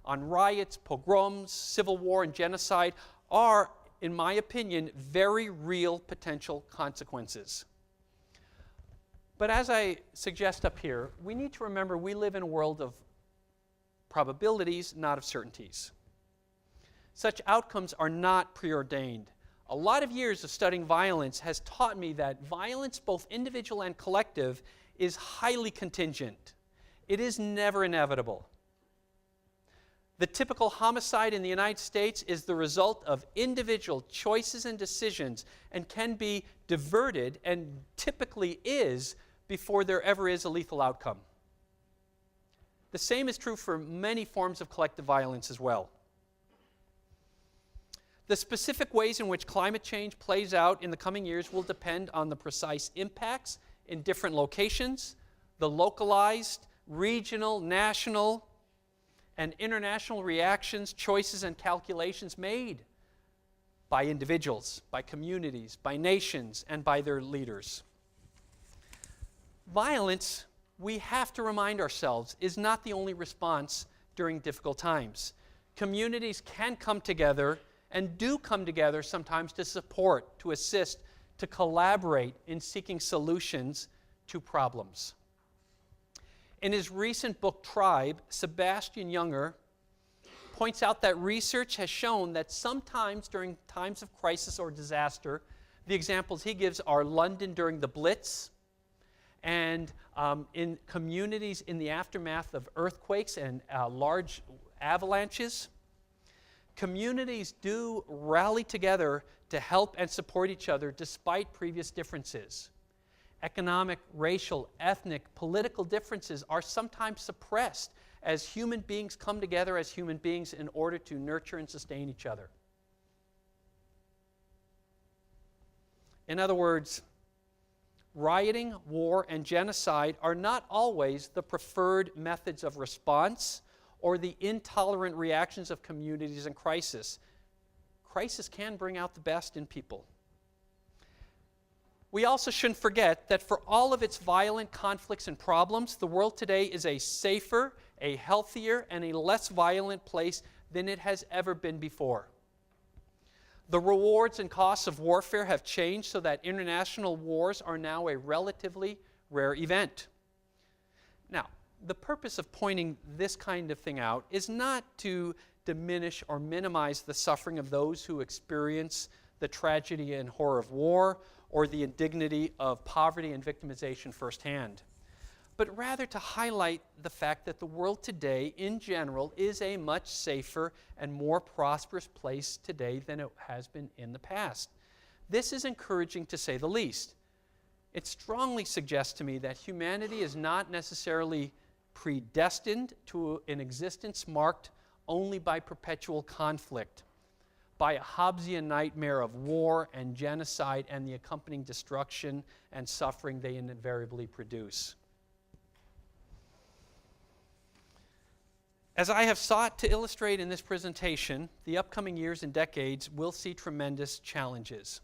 on riots, pogroms, civil war, and genocide are, in my opinion, very real potential consequences. But as I suggest up here, we need to remember we live in a world of probabilities, not of certainties. Such outcomes are not preordained. A lot of years of studying violence has taught me that violence, both individual and collective, is highly contingent. It is never inevitable. The typical homicide in the United States is the result of individual choices and decisions and can be diverted, and typically is, before there ever is a lethal outcome. The same is true for many forms of collective violence as well. The specific ways in which climate change plays out in the coming years will depend on the precise impacts in different locations, the localized, regional, national, and international reactions, choices, and calculations made by individuals, by communities, by nations, and by their leaders. Violence, we have to remind ourselves, is not the only response during difficult times. Communities can come together and do come together sometimes to support, to assist, to collaborate in seeking solutions to problems. In his recent book, Tribe, Sebastian Junger points out that research has shown that sometimes during times of crisis or disaster, the examples he gives are London during the Blitz, and in communities in the aftermath of earthquakes and large avalanches. Communities do rally together to help and support each other despite previous differences. Economic, racial, ethnic, political differences are sometimes suppressed as human beings come together as human beings in order to nurture and sustain each other. In other words, rioting, war, and genocide are not always the preferred methods of response or the intolerant reactions of communities in crisis. Crisis can bring out the best in people. We also shouldn't forget that for all of its violent conflicts and problems, the world today is a safer, a healthier, and a less violent place than it has ever been before. The rewards and costs of warfare have changed so that international wars are now a relatively rare event. Now, the purpose of pointing this kind of thing out is not to diminish or minimize the suffering of those who experience the tragedy and horror of war or the indignity of poverty and victimization firsthand, but rather to highlight the fact that the world today, in general, is a much safer and more prosperous place today than it has been in the past. This is encouraging, to say the least. It strongly suggests to me that humanity is not necessarily predestined to an existence marked only by perpetual conflict, by a Hobbesian nightmare of war and genocide and the accompanying destruction and suffering they invariably produce. As I have sought to illustrate in this presentation, the upcoming years and decades will see tremendous challenges.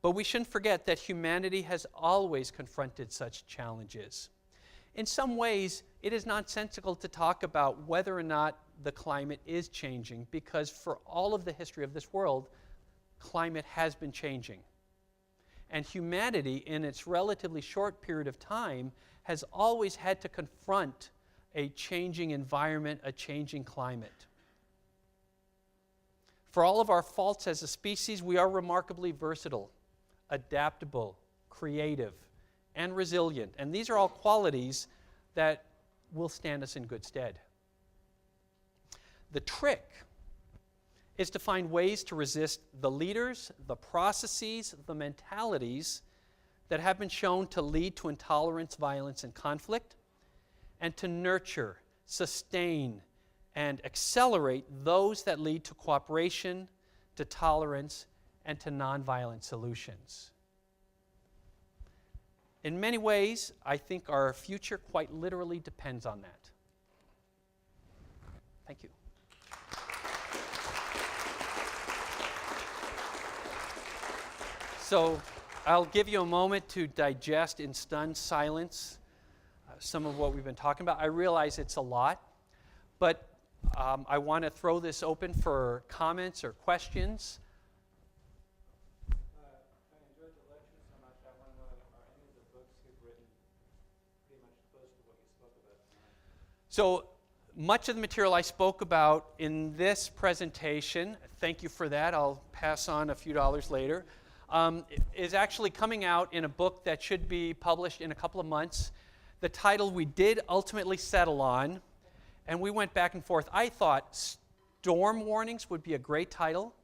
But we shouldn't forget that humanity has always confronted such challenges. In some ways, it is nonsensical to talk about whether or not the climate is changing, because for all of the history of this world, climate has been changing. And humanity, in its relatively short period of time, has always had to confront a changing environment, a changing climate. For all of our faults as a species, we are remarkably versatile, adaptable, creative, and resilient. And these are all qualities that will stand us in good stead. The trick is to find ways to resist the leaders, the processes, the mentalities that have been shown to lead to intolerance, violence, and conflict, and to nurture, sustain, and accelerate those that lead to cooperation, to tolerance, and to nonviolent solutions. In many ways, I think our future quite literally depends on that. Thank you. So I'll give you a moment to digest in stunned silence some of what we've been talking about. I realize it's a lot, but I want to throw this open for comments or questions. I enjoyed the lecture so much. I want to know, are any of the books you've written pretty much close to what you spoke about tonight? So much of the material I spoke about in this presentation, thank you for that, I'll pass on a few dollars later, is actually coming out in a book that should be published in a couple of months. The title we did ultimately settle on, and we went back and forth. I thought Storm Warnings would be a great title,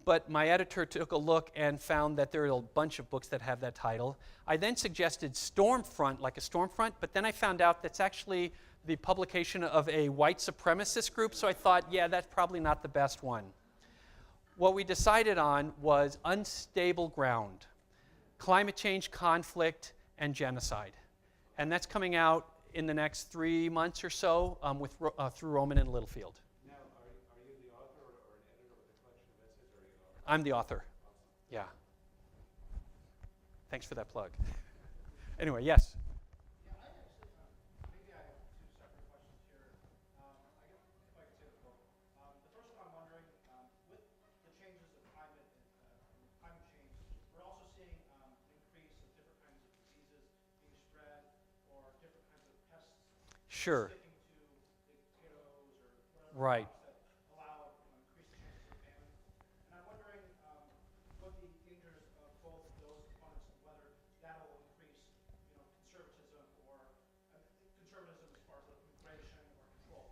but my editor took a look and found that there are a bunch of books that have that title. I then suggested Stormfront, like a storm front, but then I found out that's actually the publication of a white supremacist group, so I thought, yeah, that's probably not the best one. What we decided on was Unstable Ground, Climate Change, Conflict, and Genocide. And that's coming out in the next 3 months or so through Rowman and Littlefield. Now, are you the author or an editor with a collection of essays, or are you the author? I'm the author. Yeah. Thanks for that plug. Anyway, yes? Yeah, I actually, maybe I have two separate questions here. I guess if I could say the book. The first one I'm wondering, with the changes of climate change, we're also seeing an increase of different kinds of diseases being spread, or different kinds of pests Sure. sticking to the potatoes or whatever Right. crops that allow increased chances of famine. And I'm wondering what the dangers of both of those components, and whether that will increase conservatism as far as immigration or control.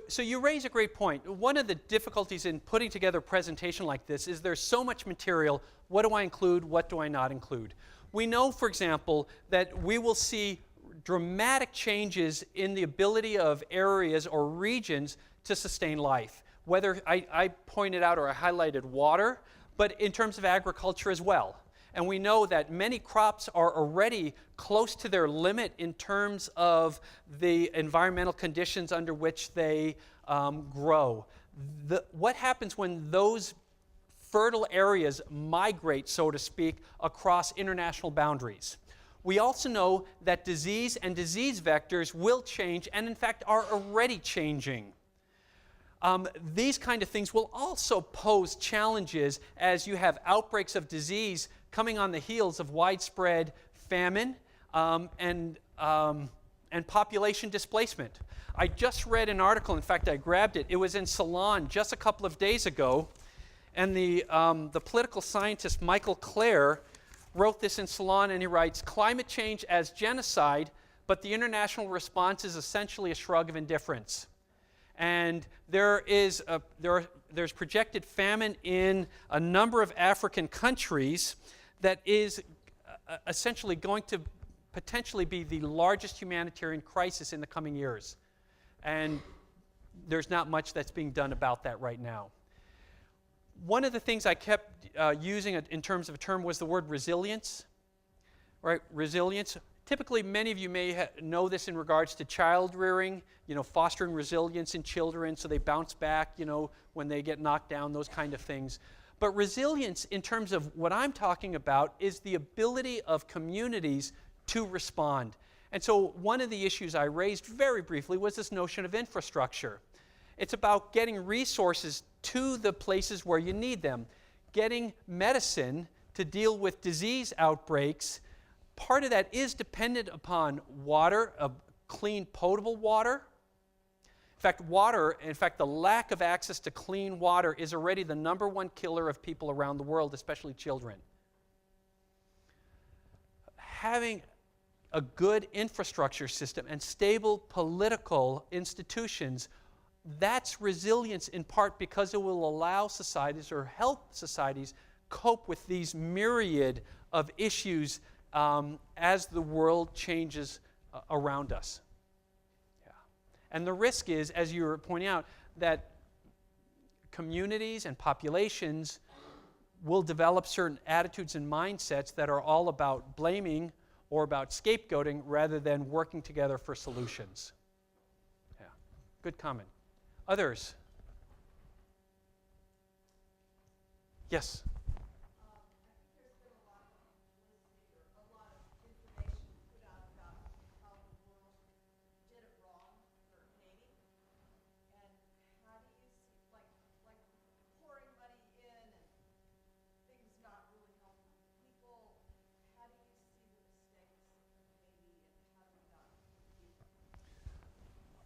So you raise a great point. One of the difficulties in putting together a presentation like this is there's so much material. What do I include? What do I not include? We know, for example, that we will see dramatic changes in the ability of areas or regions to sustain life. Whether I pointed out or I highlighted water, but in terms of agriculture as well. And we know that many crops are already close to their limit in terms of the environmental conditions under which they grow. What happens when those fertile areas migrate, so to speak, across international boundaries? We also know that disease and disease vectors will change, and in fact are already changing. These kind of things will also pose challenges as you have outbreaks of disease coming on the heels of widespread famine and population displacement. I just read an article, in fact I grabbed it, it was in Salon just a couple of days ago, and the political scientist Michael Clare wrote this in Salon, and he writes, "Climate change as genocide, but the international response is essentially a shrug of indifference." And there's projected famine in a number of African countries that is essentially going to potentially be the largest humanitarian crisis in the coming years. And there's not much that's being done about that right now. One of the things I kept using in terms of a term was the word resilience. Right? Resilience. Typically, many of you may know this in regards to child rearing, fostering resilience in children so they bounce back, when they get knocked down, those kind of things. But resilience, in terms of what I'm talking about, is the ability of communities to respond. And so one of the issues I raised very briefly was this notion of infrastructure. It's about getting resources to the places where you need them, getting medicine to deal with disease outbreaks. Part of that is dependent upon water, clean, potable water. In fact, the lack of access to clean water is already the #1 killer of people around the world, especially children. Having a good infrastructure system and stable political institutions, that's resilience in part because it will allow societies or help societies cope with these myriad of issues as the world changes around us. Yeah. And the risk is, as you were pointing out, that communities and populations will develop certain attitudes and mindsets that are all about blaming or about scapegoating rather than working together for solutions. Yeah, good comment. Others? Yes?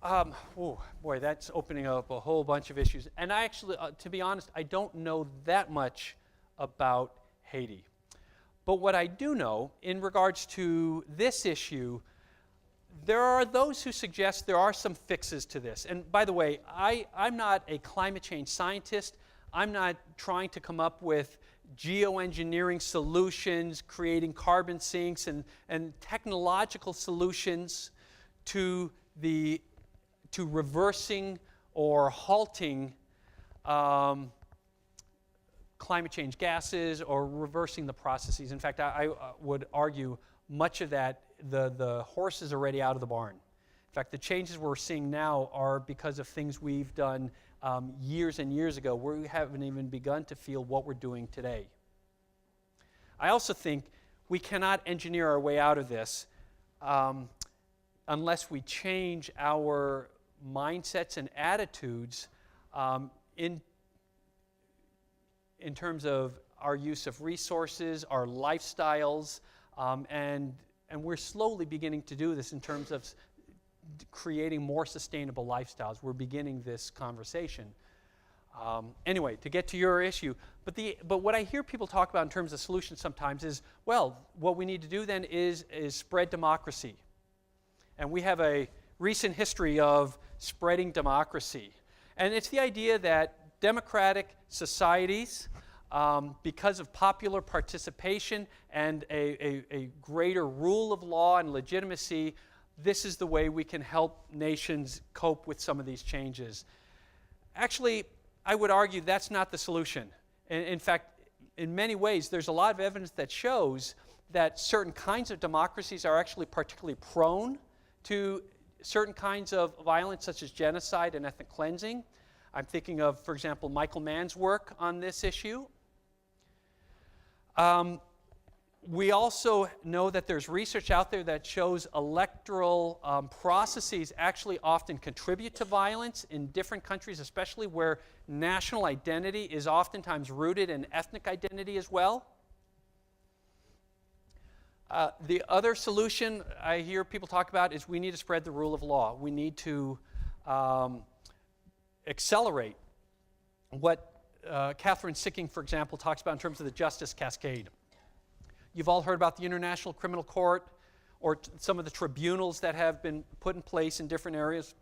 Oh boy, that's opening up a whole bunch of issues. And I actually, to be honest, I don't know that much about Haiti. But what I do know in regards to this issue, there are those who suggest there are some fixes to this. And by the way, I'm not a climate change scientist. I'm not trying to come up with geoengineering solutions, creating carbon sinks and technological solutions to reversing or halting climate change gases or reversing the processes. In fact, I would argue much of that, the horse is already out of the barn. In fact, the changes we're seeing now are because of things we've done years and years ago where we haven't even begun to feel what we're doing today. I also think we cannot engineer our way out of this unless we change our mindsets and attitudes in terms of our use of resources, our lifestyles, and we're slowly beginning to do this in terms of creating more sustainable lifestyles. We're beginning this conversation. Anyway, to get to your issue, but what I hear people talk about in terms of solutions sometimes is, well, what we need to do then is spread democracy. And we have a recent history of spreading democracy. And it's the idea that democratic societies, because of popular participation and a greater rule of law and legitimacy, this is the way we can help nations cope with some of these changes. Actually, I would argue that's not the solution. In fact, in many ways, there's a lot of evidence that shows that certain kinds of democracies are actually particularly prone to certain kinds of violence, such as genocide and ethnic cleansing. I'm thinking of, for example, Michael Mann's work on this issue. We also know that there's research out there that shows electoral processes actually often contribute to violence in different countries, especially where national identity is oftentimes rooted in ethnic identity as well. The other solution I hear people talk about is we need to spread the rule of law. We need to accelerate what Catherine Sicking, for example, talks about in terms of the justice cascade. You've all heard about the International Criminal Court or some of the tribunals that have been put in place in different areas.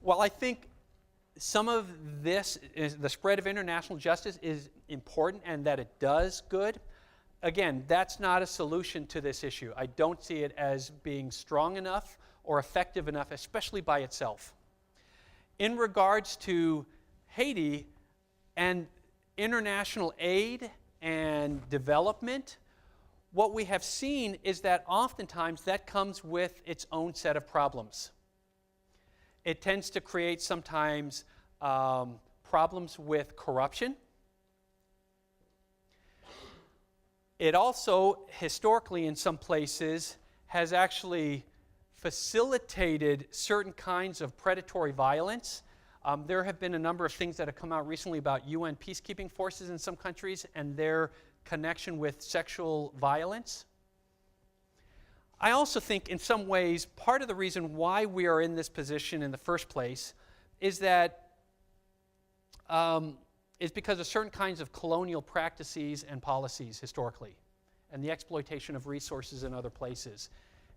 Well, I think some of this, the spread of international justice is important and that it does good. Again, that's not a solution to this issue. I don't see it as being strong enough or effective enough, especially by itself. In regards to Haiti and international aid and development, what we have seen is that oftentimes that comes with its own set of problems. It tends to create sometimes problems with corruption. It also, historically in some places, has actually facilitated certain kinds of predatory violence. There have been a number of things that have come out recently about UN peacekeeping forces in some countries and their connection with sexual violence. I also think in some ways part of the reason why we are in this position in the first place is that is because of certain kinds of colonial practices and policies historically, and the exploitation of resources in other places.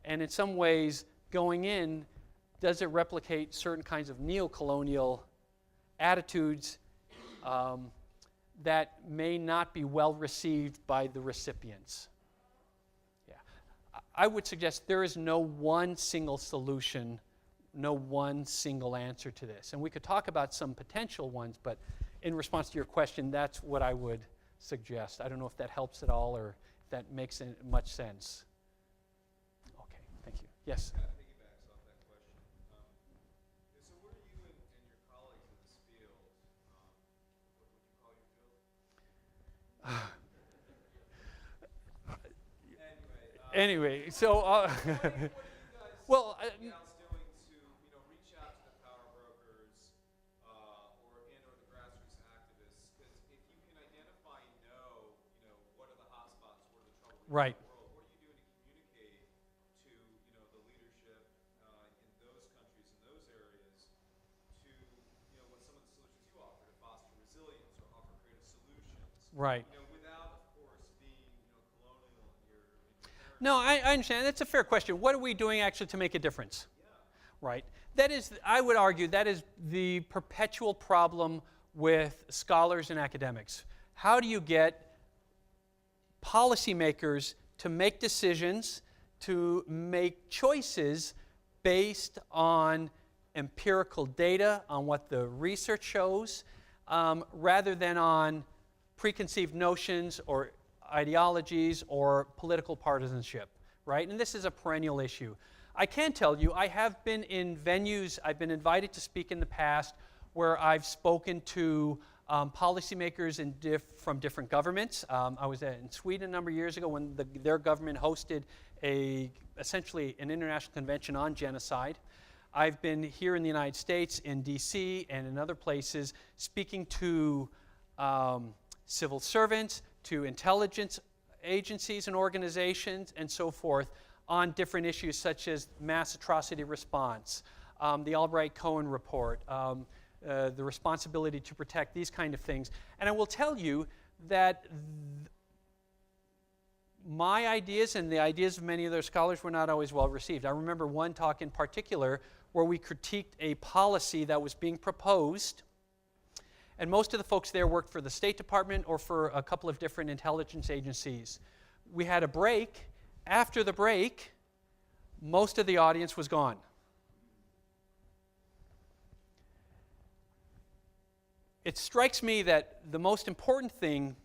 And in some ways, going in, does it replicate certain kinds of neo-colonial attitudes that may not be well received by the recipients? Yeah. I would suggest there is no one single solution, no one single answer to this. And we could talk about some potential ones, but in response to your question, that's what I would suggest. I don't know if that helps at all or if that makes much sense. Okay, thank you. Yes? Kind of piggybacks off that question. So what are you and your colleagues in this field, what would you call your field? Anyway, so what are you guys well, doing to reach out to the power brokers or the grassroots activists? Because if you can identify and know what are the hotspots, what are the trouble right. in the world, what are you doing to communicate to the leadership in those countries in those areas to what some of the solutions you offer to foster resilience or offer creative solutions? Right. Without, of course, being colonial in your No, I understand. That's a fair question. What are we doing actually to make a difference? Yeah. Right. That is, I would argue, that is the perpetual problem with scholars and academics. How do you get policymakers to make decisions, to make choices based on empirical data, on what the research shows, rather than on preconceived notions or ideologies or political partisanship, right? And this is a perennial issue. I can tell you, I have been in venues, I've been invited to speak in the past where I've spoken to policymakers from different governments. I was in Sweden a number of years ago when their government hosted essentially an international convention on genocide. I've been here in the United States, in DC and in other places, speaking to civil servants, to intelligence agencies and organizations, and so forth, on different issues such as mass atrocity response, the Albright-Cohen report, the responsibility to protect, these kind of things. And I will tell you that my ideas and the ideas of many of their scholars were not always well received. I remember one talk in particular where we critiqued a policy that was being proposed. And most of the folks there worked for the State Department or for a couple of different intelligence agencies. We had a break. After the break, most of the audience was gone. It strikes me that the most important thing,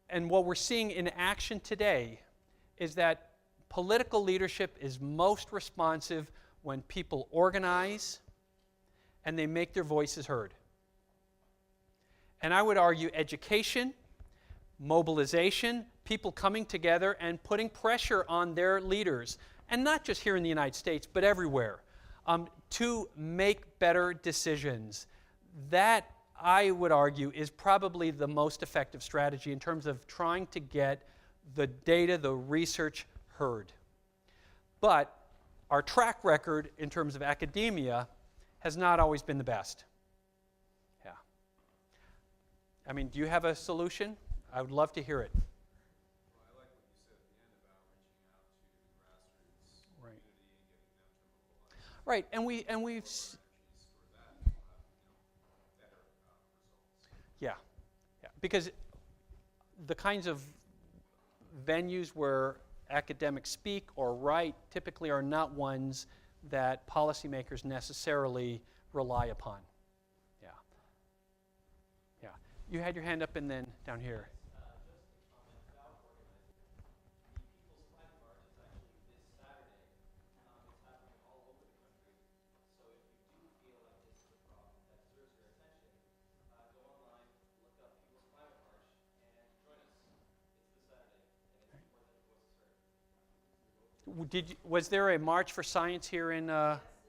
and what we're seeing in action today, is that political leadership is most responsive when people organize and they make their voices heard. And I would argue education, mobilization, people coming together and putting pressure on their leaders, and not just here in the United States, but everywhere, to make better decisions. That, I would argue, is probably the most effective strategy in terms of trying to get the data, the research heard. But our track record in terms of academia has not always been the best. Yeah. I mean, do you have a solution? I would love to hear it. Well, I like what you said at the end about reaching out to the grassroots community and getting them to mobilize. Right, and we've Strategies for that, we'll have better results. yeah, because the kinds of venues where academics speak or write typically are not ones that policymakers necessarily rely upon. Yeah. Yeah. You had your hand up and then down here. Was there a March for Science here in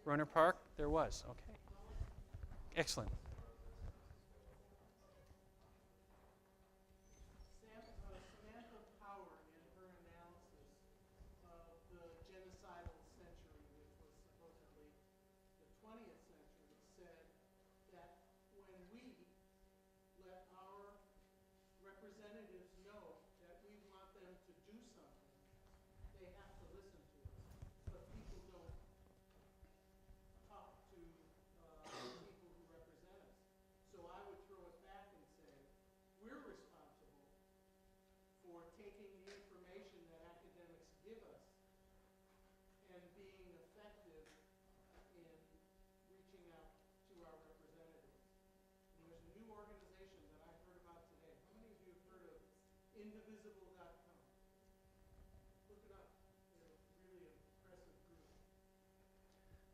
Roner Park? There was. Okay. Excellent. Samantha Power, in her analysis of the Indivisible.com. Look it up. They're really a progressive group.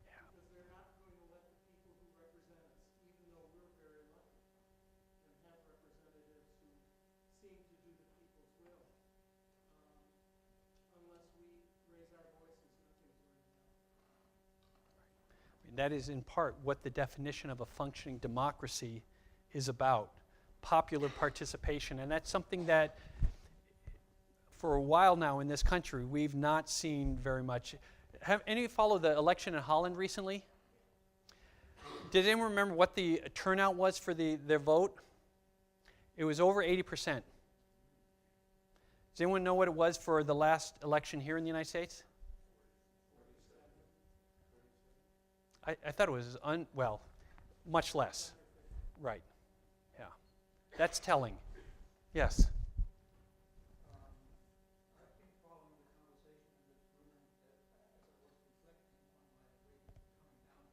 Because they're not going to let the people who represent us, even though we're very lucky and have representatives who seem to do the people's will, unless we raise our voices, nothing's going to happen. And that is in part what the definition of a functioning democracy is about, popular participation. And that's something that for a while now in this country we've not seen very much. Have any of you followed the election in Holland recently? Did anyone remember what the turnout was for their vote? It was over 80%. Does anyone know what it was for the last election here in the United States? I thought it was, much less. Right. Yeah. That's telling. Yes. I've been following the conversation in this room as I was reflecting on my way coming down here.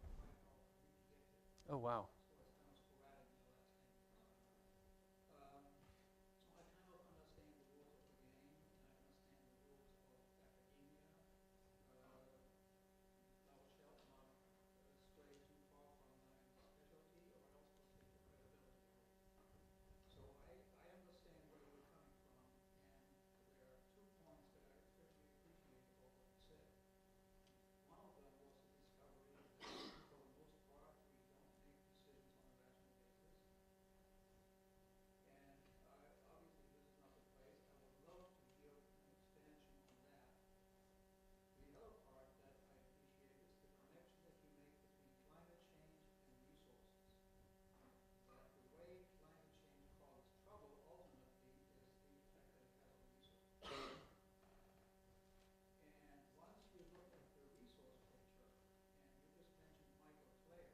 Now I find out we get it. Oh, wow. So it's kind of sporadic in the last 10 years. So I kind of understand the rules of the game, and I understand the rules of academia. Thou shalt not stray too far from thy specialty, or else forsake your credibility. So I understand where you're coming from, and there are 2 points that I especially appreciate about what you said. One of them was the discovery that for the most part we don't make decisions on a rational basis. And obviously this is not the place. I would love to hear an expansion on that. The other part that I appreciate is the connection that you make between climate change and resources. That the way climate change causes trouble ultimately is the effect that it has on resources. And once you look at the resource picture, and you just mentioned Michael Clare,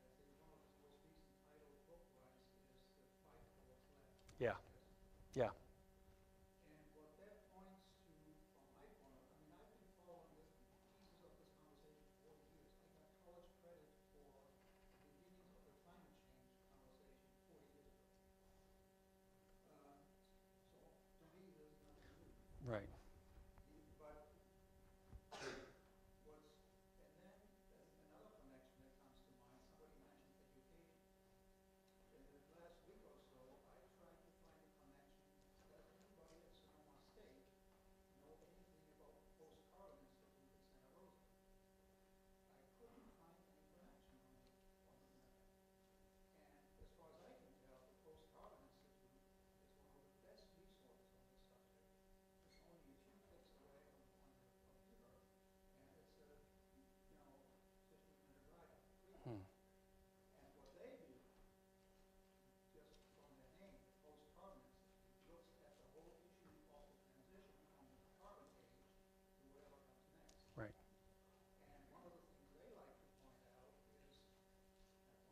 I think one of his most recent titled book-wise is The Fight for What's Left. Yeah. Yeah. And what that points to, from my point of view, I've been following pieces of this conversation for 40 years. I got college credit for the beginnings of the climate change conversation 40 years ago. So to me, there's nothing new. Right. But what's, and then there's another connection that comes to mind. Somebody mentioned education. In the last week or so, I tried to find a connection. Does anybody at Sonoma State know anything about the Postcard Institute at Santa Rosa? I couldn't find any connection on the internet. And as far as I can tell, the Postcard Institute is one of the best resources on this subject. It's only a few clicks away on the computer, and it's a 15-minute ride. Hmm. And what they do, just from the name, the Post-Carbon Institute, looks at the whole issue of the transition from the carbon age to whatever comes next. Right. And one of the things they like to point out is that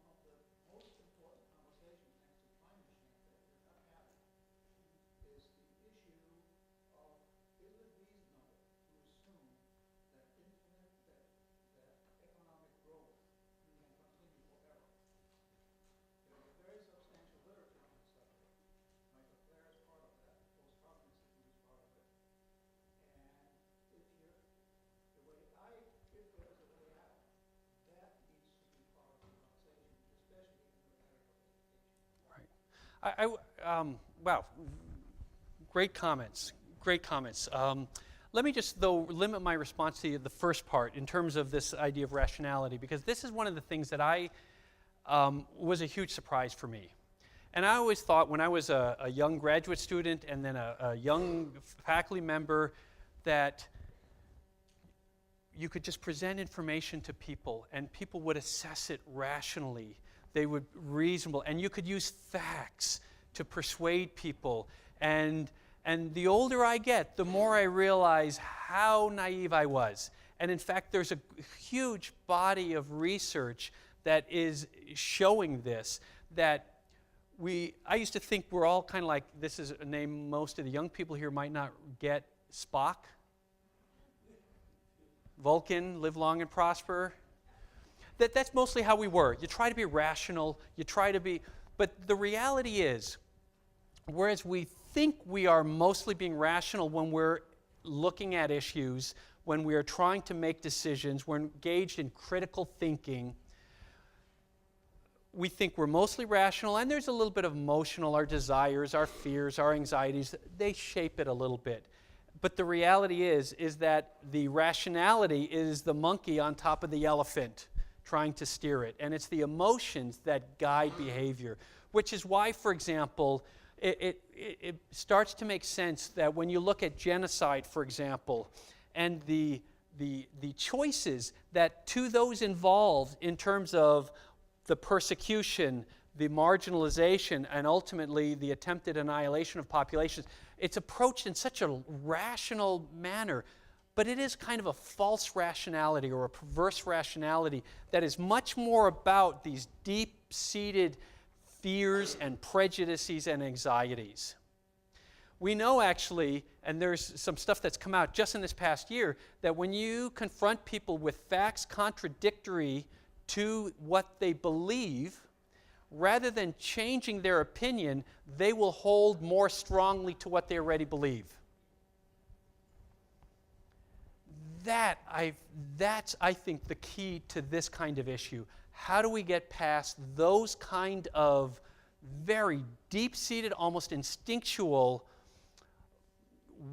one of the most important conversations next to climate change that we're not having is the issue of, is it reasonable to assume that that economic growth can continue forever? There's a very substantial literature on the subject. Michael Clare is part of that. The Post-Carbon Institute is part of it. And if there's a way out, that needs to be part of the conversation, especially in the area of education. Wow. Great comments. Great comments. Let me just, though, limit my response to the first part in terms of this idea of rationality, because this is one of the things that was a huge surprise for me. And I always thought when I was a young graduate student and then a young faculty member that you could just present information to people and people would assess it rationally. They would reasonable, and you could use facts to persuade people. And the older I get, the more I realize how naive I was. And in fact, there's a huge body of research that is showing this, that I used to think we're all kind of like, this is a name most of the young people here might not get, Spock. Vulcan, live long and prosper. That's mostly how we were. You try to be rational, you try to be, but the reality is, whereas we think we are mostly being rational when we're looking at issues, when we are trying to make decisions, we're engaged in critical thinking. We think we're mostly rational, and there's a little bit of emotional, our desires, our fears, our anxieties, they shape it a little bit. But the reality is that the rationality is the monkey on top of the elephant trying to steer it. And it's the emotions that guide behavior, which is why, for example, it starts to make sense that when you look at genocide, for example, and the choices that to those involved in terms of the persecution, the marginalization, and ultimately the attempted annihilation of populations, it's approached in such a rational manner, but it is kind of a false rationality or a perverse rationality that is much more about these deep-seated fears and prejudices and anxieties. We know actually, and there's some stuff that's come out just in this past year, that when you confront people with facts contradictory to what they believe, rather than changing their opinion, they will hold more strongly to what they already believe. That's, I think, the key to this kind of issue. How do we get past those kind of very deep-seated, almost instinctual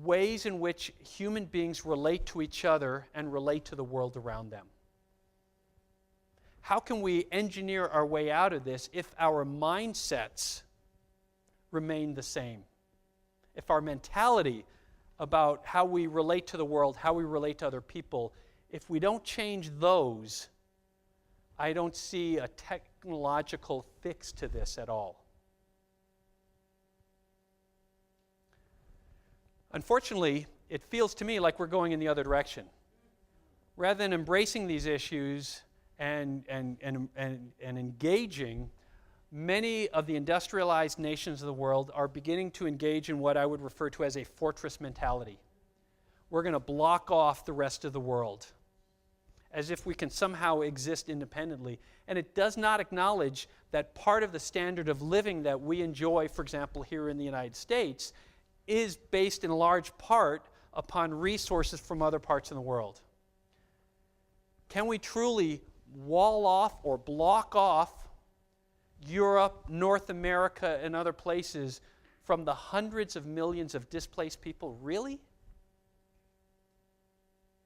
ways in which human beings relate to each other and relate to the world around them? How can we engineer our way out of this if our mindsets remain the same? If our mentality about how we relate to the world, how we relate to other people, if we don't change those, I don't see a technological fix to this at all. Unfortunately, it feels to me like we're going in the other direction. Rather than embracing these issues and engaging, many of the industrialized nations of the world are beginning to engage in what I would refer to as a fortress mentality. We're going to block off the rest of the world as if we can somehow exist independently. And it does not acknowledge that part of the standard of living that we enjoy, for example, here in the United States, is based in large part upon resources from other parts of the world. Can we truly wall off or block off Europe, North America, and other places from the hundreds of millions of displaced people? Really?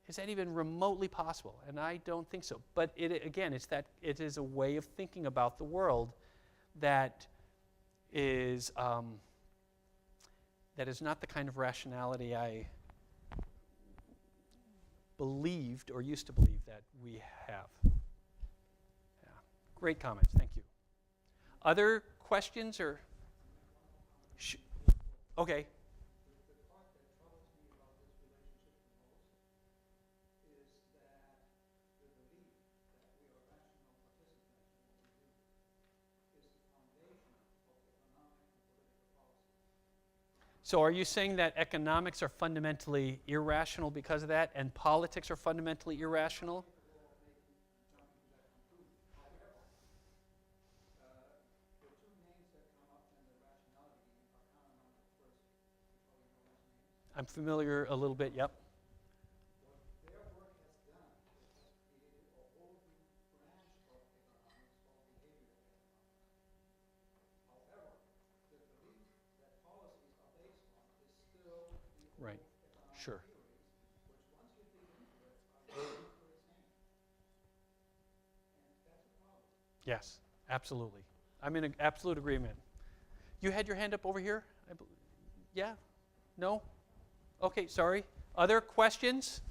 Is that even remotely possible? And I don't think so. But again, it is a way of thinking about the world that is not the kind of rationality I believed or used to believe that we have. Yeah. Great comments. Thank you. Other questions or? Okay. The part that troubles me about this relationship the most is that the belief that we are rational participants in what we do is the foundation of economic and political policy. So are you saying that economics are fundamentally irrational because of that, and politics are fundamentally irrational? I'm familiar a little bit, yep. What their work has done, it has created a whole new branch of economics called behavioral economics. However, the belief that policies are based on is still the old Right. economic Sure. theories, which once you dig into it, are very insane. And that's a problem. Yes, absolutely. I'm in absolute agreement. You had your hand up over here? Yeah? No? Okay, sorry. Other questions?